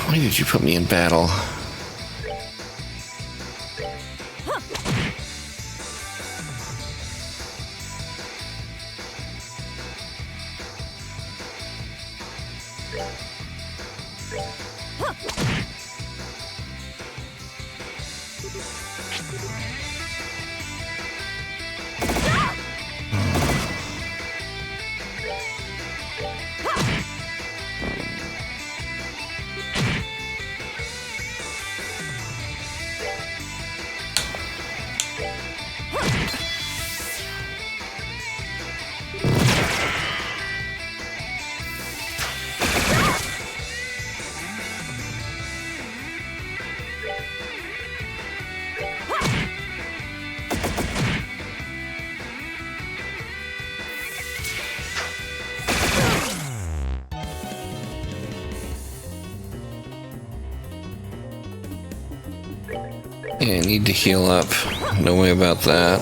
[SPEAKER 1] Why did you put me in battle? Yeah, I need to heal up. No way about that.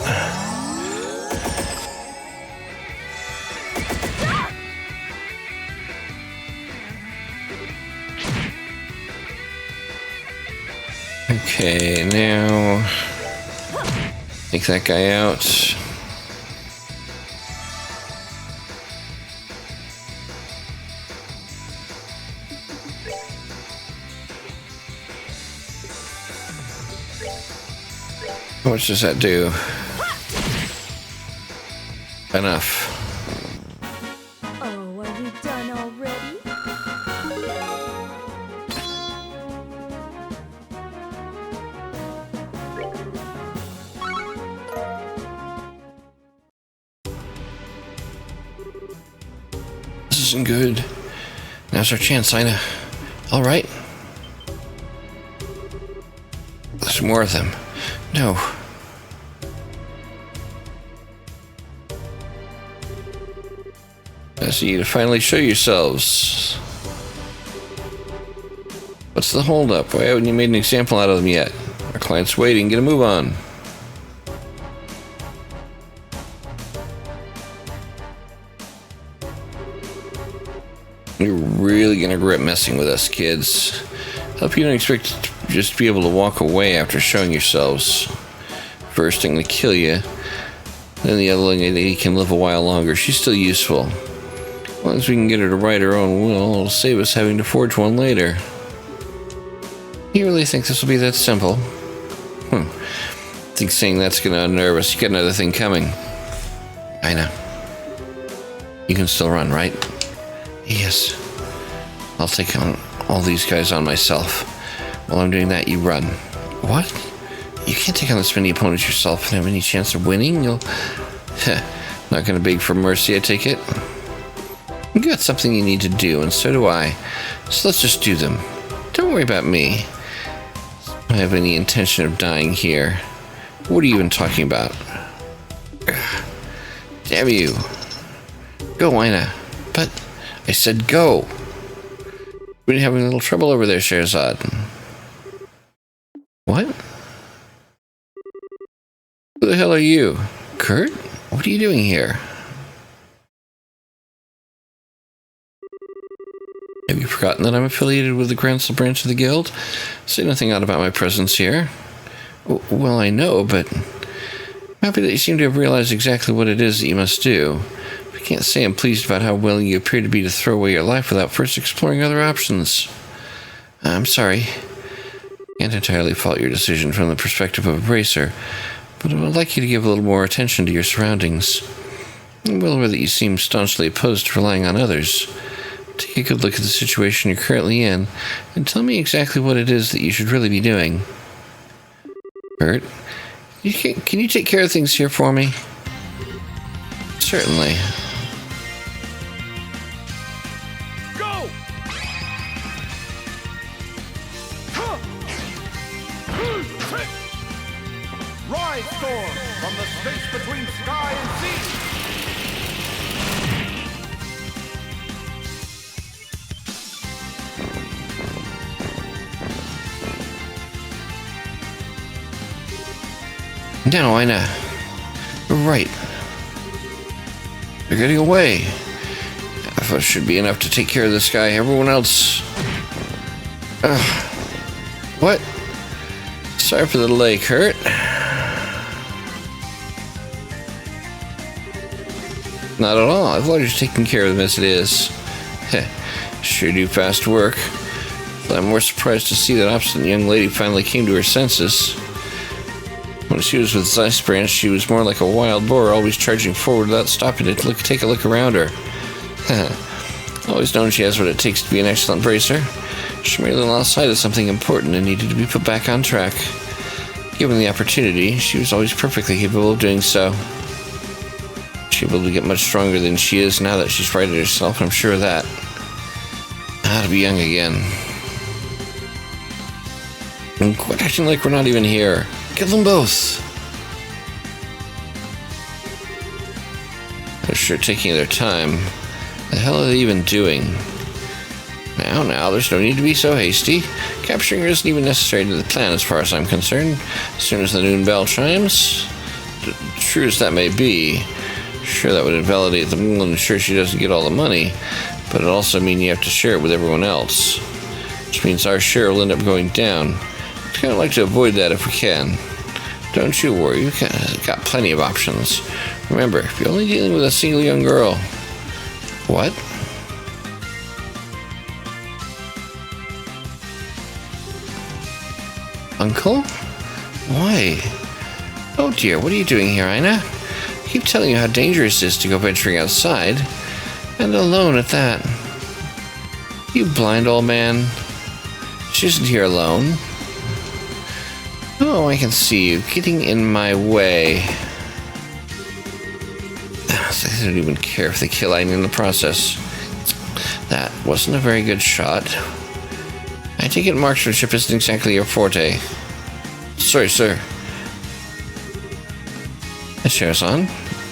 [SPEAKER 1] Okay, now take that guy out. How much does that do? Enough.
[SPEAKER 2] Oh, are we done already?
[SPEAKER 1] This isn't good. Now's our chance, Ina. All right. There's more of them. No. I see you to finally show yourselves. What's the holdup? Why haven't you made an example out of them yet? Our client's waiting. Get a move on. You're really gonna regret messing with us, kids. Hope you don't expect to just be able to walk away after showing yourselves. First, I'm gonna kill you. Then the other lady can live a while longer. She's still useful. As long as we can get her to write her own will, it'll save us having to forge one later. You really think this will be that simple? I think saying that's gonna unnerve us. You got another thing coming. I know. You can still run, right? Yes. I'll take on all these guys on myself. While I'm doing that, you run. What? You can't take on this many opponents yourself and have any chance of winning? You'll... Not gonna beg for mercy, I take it? You got something you need to do, and so do I. So let's just do them. Don't worry about me. I don't have any intention of dying here. What are you even talking about? Damn you. Go, Ina. But I said go. We've been having a little trouble over there, Scheherazade. What? Who the hell are you? Kurt? What are you doing here? Have you forgotten that I'm affiliated with the Council branch of the Guild? Say nothing odd about my presence here. Well, I know, but I'm happy that you seem to have realized exactly what it is that you must do. I can't say I'm pleased about how willing you appear to be to throw away your life without first exploring other options. I'm sorry. Can't entirely fault your decision from the perspective of a racer, but I would like you to give a little more attention to your surroundings. I'm well aware that you seem staunchly opposed to relying on others. Take a good look at the situation you're currently in, and tell me exactly what it is that you should really be doing. Kurt, can you take care of things here for me? Certainly.
[SPEAKER 3] Go! Rise, storm, from the space between sky and sea!
[SPEAKER 1] No, I know. Right. They're getting away. Half of us should be enough to take care of this guy. Everyone else... What? Sorry for the delay, Kurt. Not at all. I've already taken care of them as it is. Sure do fast work. I'm more surprised to see that obstinate young lady finally came to her senses. When she was with Zeiss Branch, she was more like a wild boar, always charging forward without stopping to take a look around her. Always known she has what it takes to be an excellent bracer. She merely lost sight of something important and needed to be put back on track. Given the opportunity, she was always perfectly capable of doing so. She's able to get much stronger than she is now that she's righted herself, I'm sure of that. How to be young again. And quit acting like we're not even here. Kill them both. They're sure taking their time. The hell are they even doing? Now, there's no need to be so hasty. Capturing her isn't even necessary to the plan as far as I'm concerned. As soon as the noon bell chimes, true as that may be, sure that would invalidate the moon and ensure she doesn't get all the money, but it'd also mean you have to share it with everyone else, which means our share will end up going down. I'd kind of like to avoid that if we can. Don't you worry, you've got plenty of options. Remember, you're only dealing with a single young girl. What? Uncle? Why? Oh dear, what are you doing here, Ina? I keep telling you how dangerous it is to go venturing outside. And alone at that. You blind old man. She isn't here alone. Oh, I can see you getting in my way. I don't even care if they kill Ina in the process. That wasn't a very good shot. I take it marksmanship isn't exactly your forte. Sorry, sir. Schera-san,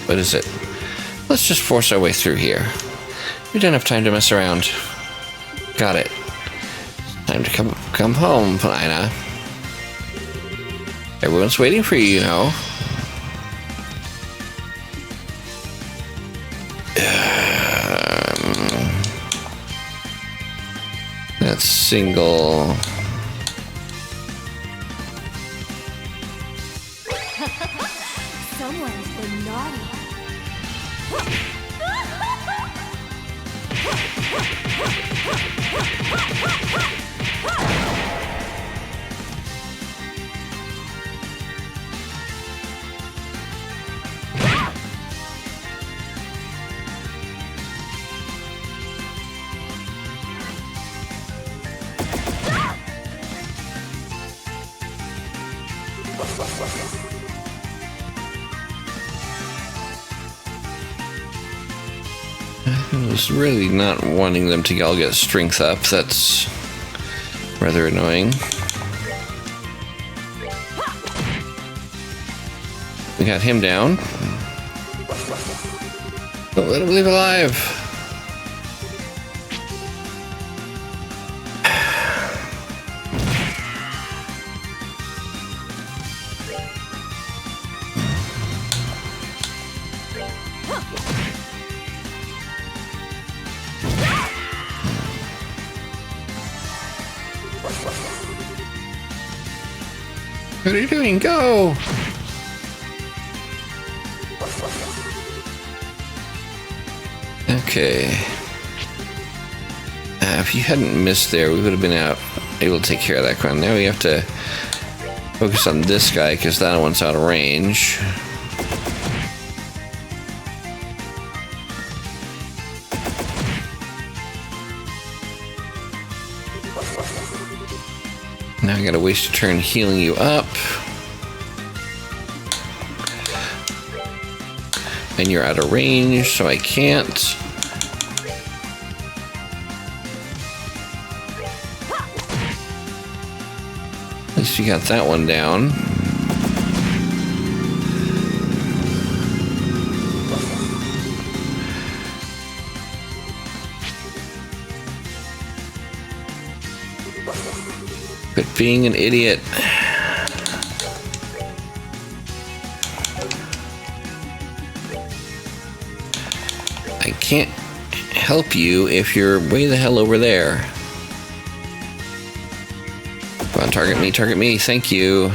[SPEAKER 1] what is it? Let's just force our way through here. We don't have time to mess around. Got it. Time to come home, Ina. Everyone's waiting for you, you know. That's single.
[SPEAKER 2] Someone's been naughty.
[SPEAKER 1] I was really not wanting them to all get strength up. That's rather annoying. We got him down. Don't let him leave alive. What are you doing? Go! Okay. If you hadn't missed there, we would have been out able to take care of that one. Now we have to focus on this guy because that one's out of range. Now I gotta waste a turn healing you up. And you're out of range, so I can't. At least you got that one down. Quit being an idiot. I can't help you if you're way the hell over there. Come on, target me, thank you.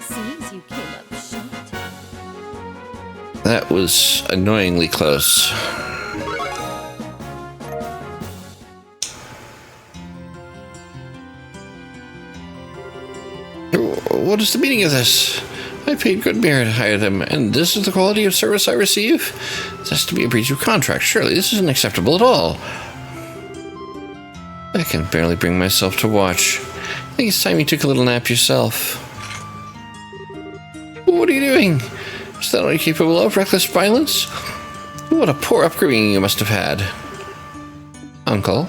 [SPEAKER 2] Seems you came up short.
[SPEAKER 1] That was annoyingly close. What is the meaning of this? I paid good beer to hire them, and this is the quality of service I receive? This has to be a breach of contract. Surely this isn't acceptable at all. I can barely bring myself to watch. I think it's time you took a little nap yourself. What are you doing? Is that all you're capable of? Reckless violence? What a poor upbringing you must have had. Uncle?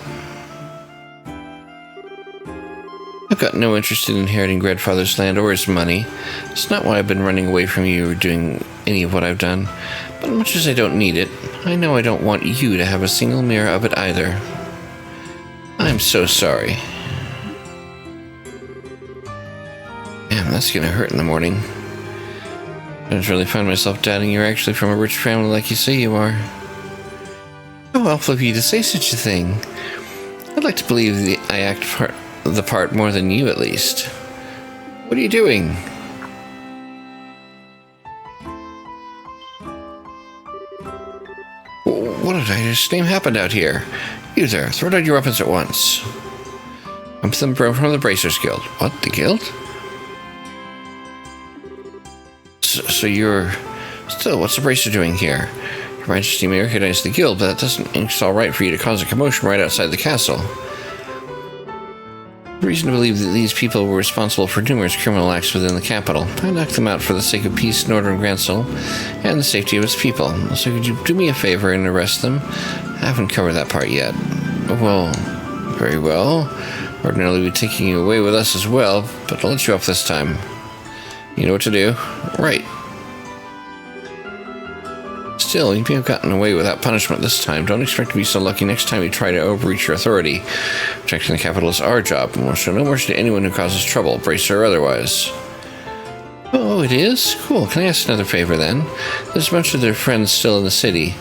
[SPEAKER 1] I've got no interest in inheriting grandfather's land or his money. It's not why I've been running away from you or doing any of what I've done. But as much as I don't need it, I know I don't want you to have a single mirror of it either. I'm so sorry. Damn, that's gonna hurt in the morning. I don't really find myself doubting you're actually from a rich family like you say you are. How awful of you to say such a thing. I'd like to believe I act the part more than you, at least. What are you doing? What did I just name happened out here? You there, throw down your weapons at once. I'm from the Bracers Guild. What, the guild? So you're... Still, what's the Bracer doing here? Your Majesty may recognize the guild, but that doesn't mean it's alright for you to cause a commotion right outside the castle. Reason to believe that these people were responsible for numerous criminal acts within the capital. I knocked them out for the sake of peace in Northern Grancel and the safety of its people. So could you do me a favor and arrest them? I haven't covered that part yet. Well, very well. Ordinarily we'd be taking you away with us as well, but I'll let you off this time. You know what to do? Right. Still, you may have gotten away without punishment this time. Don't expect to be so lucky next time you try to overreach your authority. Protecting the capital is our job, and we'll show no mercy to anyone who causes trouble, Bracer or otherwise. Oh, it is? Cool. Can I ask another favor, then? There's a bunch of their friends still in the city.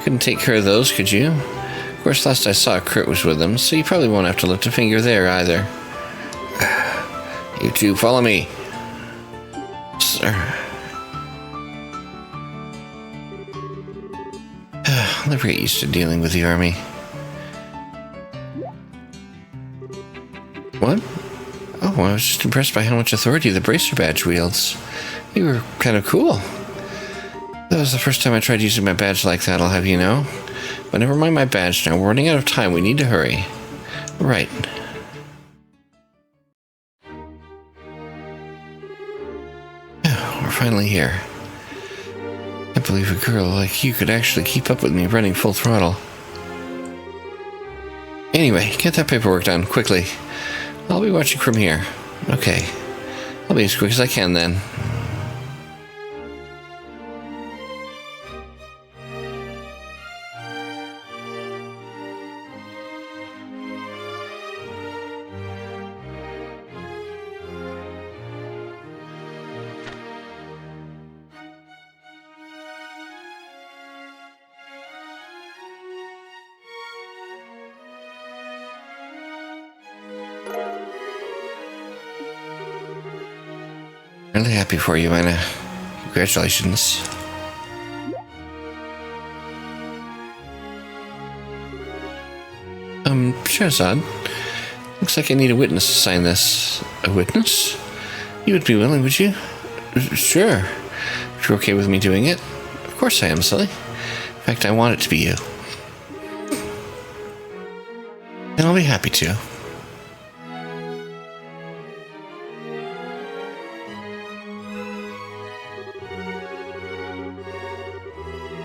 [SPEAKER 1] Couldn't take care of those, could you? Of course, last I saw, Kurt was with them, so you probably won't have to lift a finger there, either. You two, follow me. Sir. I'll never get used to dealing with the army. What? Oh, I was just impressed by how much authority the Bracer badge wields. You were kind of cool. That was the first time I tried using my badge like that, I'll have you know. But never mind my badge now. We're running out of time. We need to hurry. Right. We're finally here. I can't believe a girl like you could actually keep up with me running full throttle. Anyway, get that paperwork done, quickly. I'll be watching from here. Okay. I'll be as quick as I can then. Really happy for you, Anna. Congratulations. Sherazad. Looks like I need a witness to sign this. A witness? You would be willing, would you? Sure. If you're okay with me doing it. Of course I am, silly. In fact, I want it to be you. And I'll be happy to.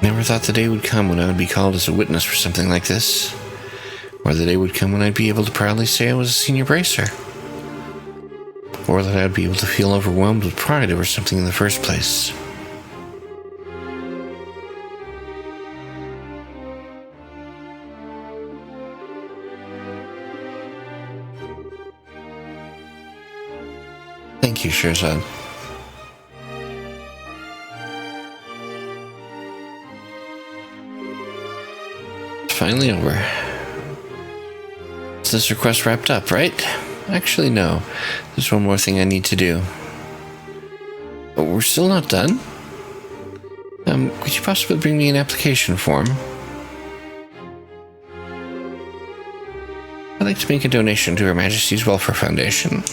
[SPEAKER 1] Never thought the day would come when I would be called as a witness for something like this. Or the day would come when I'd be able to proudly say I was a senior bracer. Or that I'd be able to feel overwhelmed with pride over something in the first place. Thank you, Sherazad. It's finally over. Is this request wrapped up, right? Actually, no. There's one more thing I need to do. But we're still not done? Could you possibly bring me an application form? I'd like to make a donation to Her Majesty's Welfare Foundation.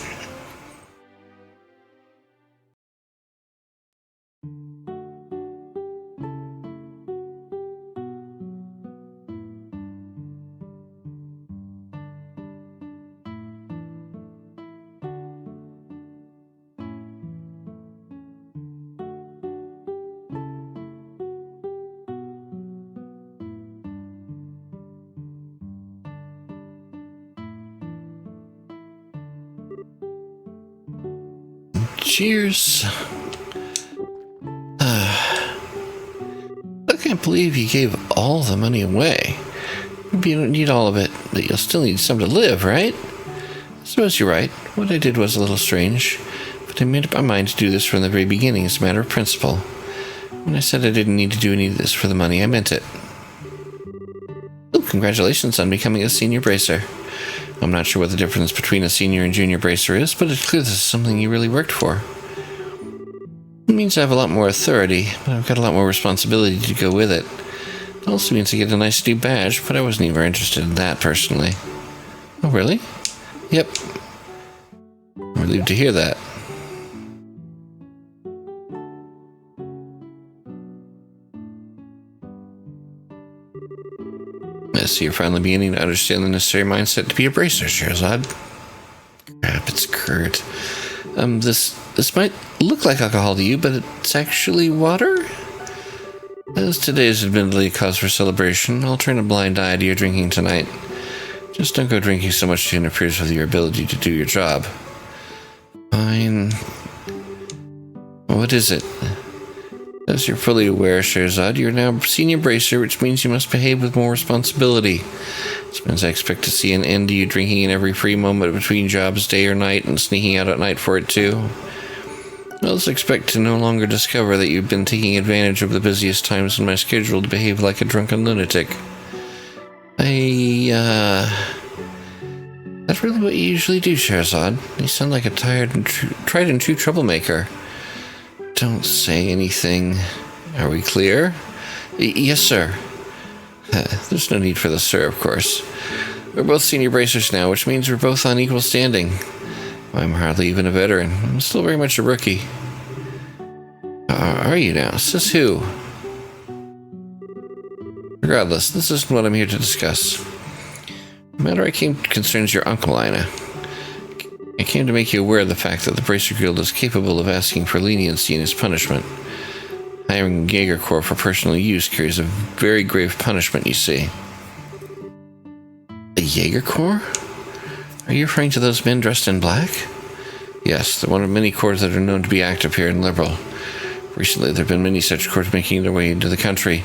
[SPEAKER 1] Cheers. I can't believe you gave all the money away. Maybe you don't need all of it, but you'll still need some to live, right? I suppose you're right. What I did was a little strange, but I made up my mind to do this from the very beginning as a matter of principle. When I said I didn't need to do any of this for the money, I meant it. Well, congratulations on becoming a senior bracer. I'm not sure what the difference between a senior and junior bracer is, but it's clear this is something you really worked for. It means I have a lot more authority, but I've got a lot more responsibility to go with it. It also means I get a nice new badge, but I wasn't even interested in that personally. Oh, really? Yep. I'm relieved to hear that. I see you're finally beginning to understand the necessary mindset to be a bracer, Sherazad. Crap, it's Kurt. This might look like alcohol to you, but it's actually water? As today is admittedly a cause for celebration, I'll turn a blind eye to your drinking tonight. Just don't go drinking so much it interferes with your ability to do your job. Fine. What is it? As you're fully aware, Sherazad, you're now senior bracer, which means you must behave with more responsibility. This means I expect to see an end to you drinking in every free moment between jobs, day or night, and sneaking out at night for it too. I also expect to no longer discover that you've been taking advantage of the busiest times in my schedule to behave like a drunken lunatic. That's really what you usually do, Sherazad. You sound like a tried and true troublemaker. Don't say anything. Are we clear? Yes, sir. There's no need for the sir, of course. We're both senior bracers now, which means we're both on equal standing. I'm hardly even a veteran. I'm still very much a rookie. Are you now? Says who? Regardless, this isn't what I'm here to discuss. The matter I came to concerns your uncle, Ina. I came to make you aware of the fact that the Bracer Guild is capable of asking for leniency in its punishment. Hiring Jaeger Corps for personal use carries a very grave punishment, you see. The Jaeger Corps? Are you referring to those men dressed in black? Yes, they're one of many corps that are known to be active here in Liberal. Recently, there have been many such corps making their way into the country,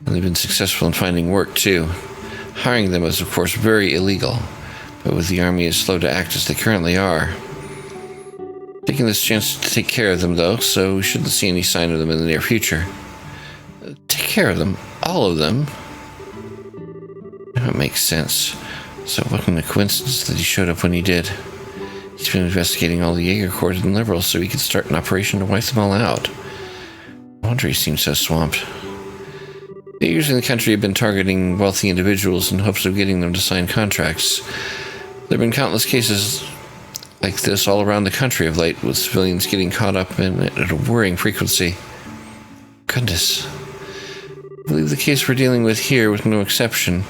[SPEAKER 1] and they've been successful in finding work, too. Hiring them is, of course, very illegal, but with the army as slow to act as they currently are. Taking this chance to take care of them, though, so we shouldn't see any sign of them in the near future. Take care of them? All of them? That makes sense. So it wasn't a coincidence that he showed up when he did. He's been investigating all the Jaeger Corps and Liberals so he could start an operation to wipe them all out. Laundry seems so swamped. The Jaegers in the country have been targeting wealthy individuals in hopes of getting them to sign contracts. There have been countless cases like this all around the country of late, with civilians getting caught up in it at a worrying frequency. Goodness. I believe the case we're dealing with here was no exception,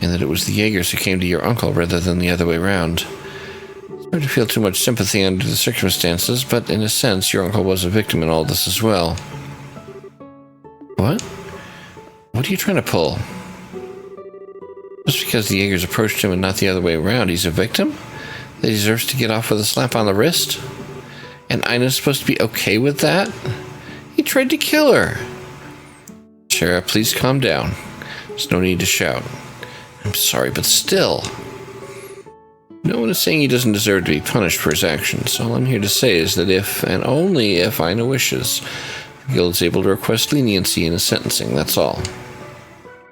[SPEAKER 1] and that it was the Jaegers who came to your uncle rather than the other way round. It's hard to feel too much sympathy under the circumstances, but in a sense, your uncle was a victim in all this as well. What? What are you trying to pull? Just because the Jaegers approached him and not the other way around, he's a victim? That he deserves to get off with a slap on the wrist? And Ina's supposed to be okay with that? He tried to kill her. Schera, please calm down. There's no need to shout. I'm sorry, but still. No one is saying he doesn't deserve to be punished for his actions. All I'm here to say is that if, and only if, Ina wishes, the guild is able to request leniency in his sentencing, that's all.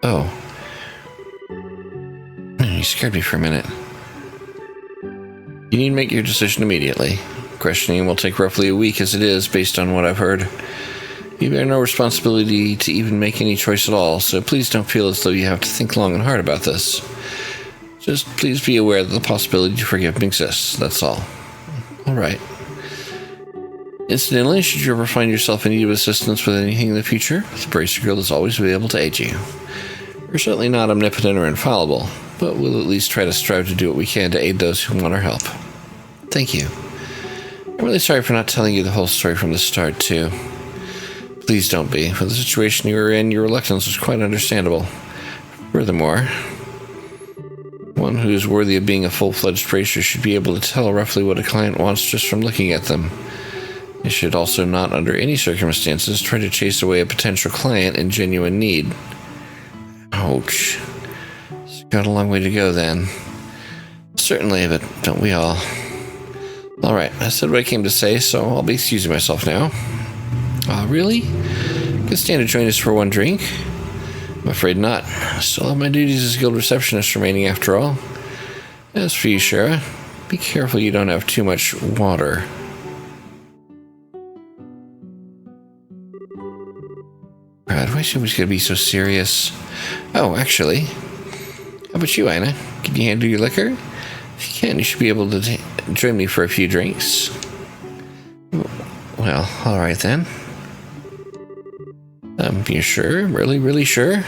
[SPEAKER 1] Oh. You scared me for a minute. You need to make your decision immediately. Questioning will take roughly a week as it is, based on what I've heard. You bear no responsibility to even make any choice at all, so please don't feel as though you have to think long and hard about this. Just please be aware that the possibility to forgive him exists, that's all. Alright. Incidentally, should you ever find yourself in need of assistance with anything in the future, the Bracer Guild is always be able to aid you. We're certainly not omnipotent or infallible, but we'll at least try to strive to do what we can to aid those who want our help. Thank you. I'm really sorry for not telling you the whole story from the start, too. Please don't be. For the situation you were in, your reluctance was quite understandable. Furthermore, one who is worthy of being a full-fledged bracer should be able to tell roughly what a client wants just from looking at them. They should also not, under any circumstances, try to chase away a potential client in genuine need. Ouch. It's got a long way to go, then. Certainly, but don't we all? Alright, I said what I came to say, so I'll be excusing myself now. Really? Can stand to join us for one drink? I'm afraid not. I still have my duties as guild receptionist remaining after all. As for you, Schera, be careful you don't have too much water. God, why is she always gonna be so serious? Oh, actually, how about you, Ina? Can you handle your liquor? If you can, you should be able to join me for a few drinks. Well, alright then. You sure? Really, really sure?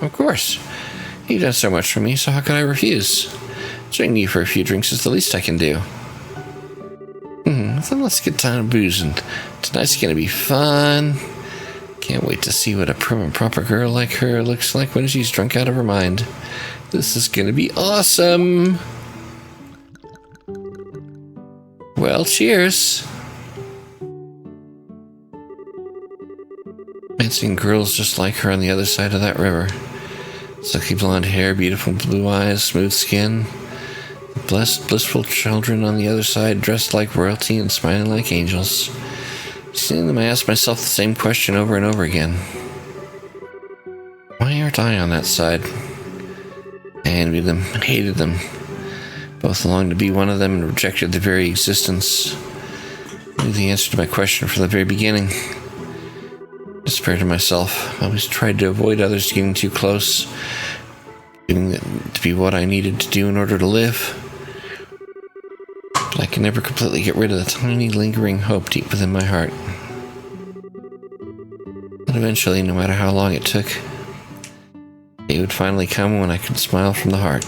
[SPEAKER 1] Of course. You've done so much for me, so how could I refuse? Joining you for a few drinks is the least I can do. Then let's get down to boozing. Tonight's gonna be fun. Can't wait to see what a prim and proper girl like her looks like when she's drunk out of her mind. This is gonna be awesome! Well, cheers! I've seen girls just like her on the other side of that river. Silky blonde hair, beautiful blue eyes, smooth skin. Blissful children on the other side, dressed like royalty and smiling like angels. Seeing them, I ask myself the same question over and over again. Why aren't I on that side? I envied them, hated them. Both longed to be one of them and rejected their very existence. I knew the answer to my question from the very beginning. Despair to myself. I always tried to avoid others getting too close, getting to be what I needed to do in order to live. But I could never completely get rid of the tiny, lingering hope deep within my heart. But eventually, no matter how long it took, the day would finally come when I could smile from the heart.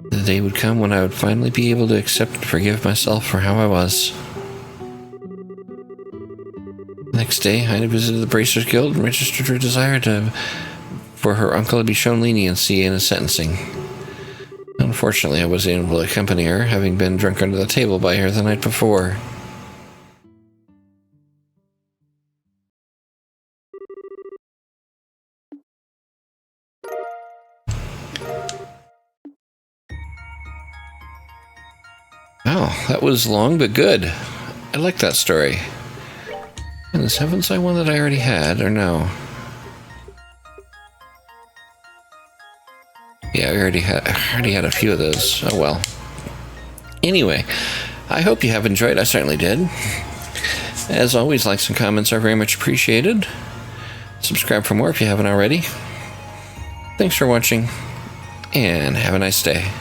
[SPEAKER 1] The day would come when I would finally be able to accept and forgive myself for how I was. Next day, Ina visited the Bracers Guild and registered her desire for her uncle to be shown leniency in his sentencing. Unfortunately, I wasn't able to accompany her, having been drunk under the table by her the night before. Oh, that was long but good. I like that story. Goodness heavens, I one that I already had, or no? Yeah, I already had a few of those. Oh well. Anyway, I hope you have enjoyed. I certainly did. As always, likes and comments are very much appreciated. Subscribe for more if you haven't already. Thanks for watching, and have a nice day.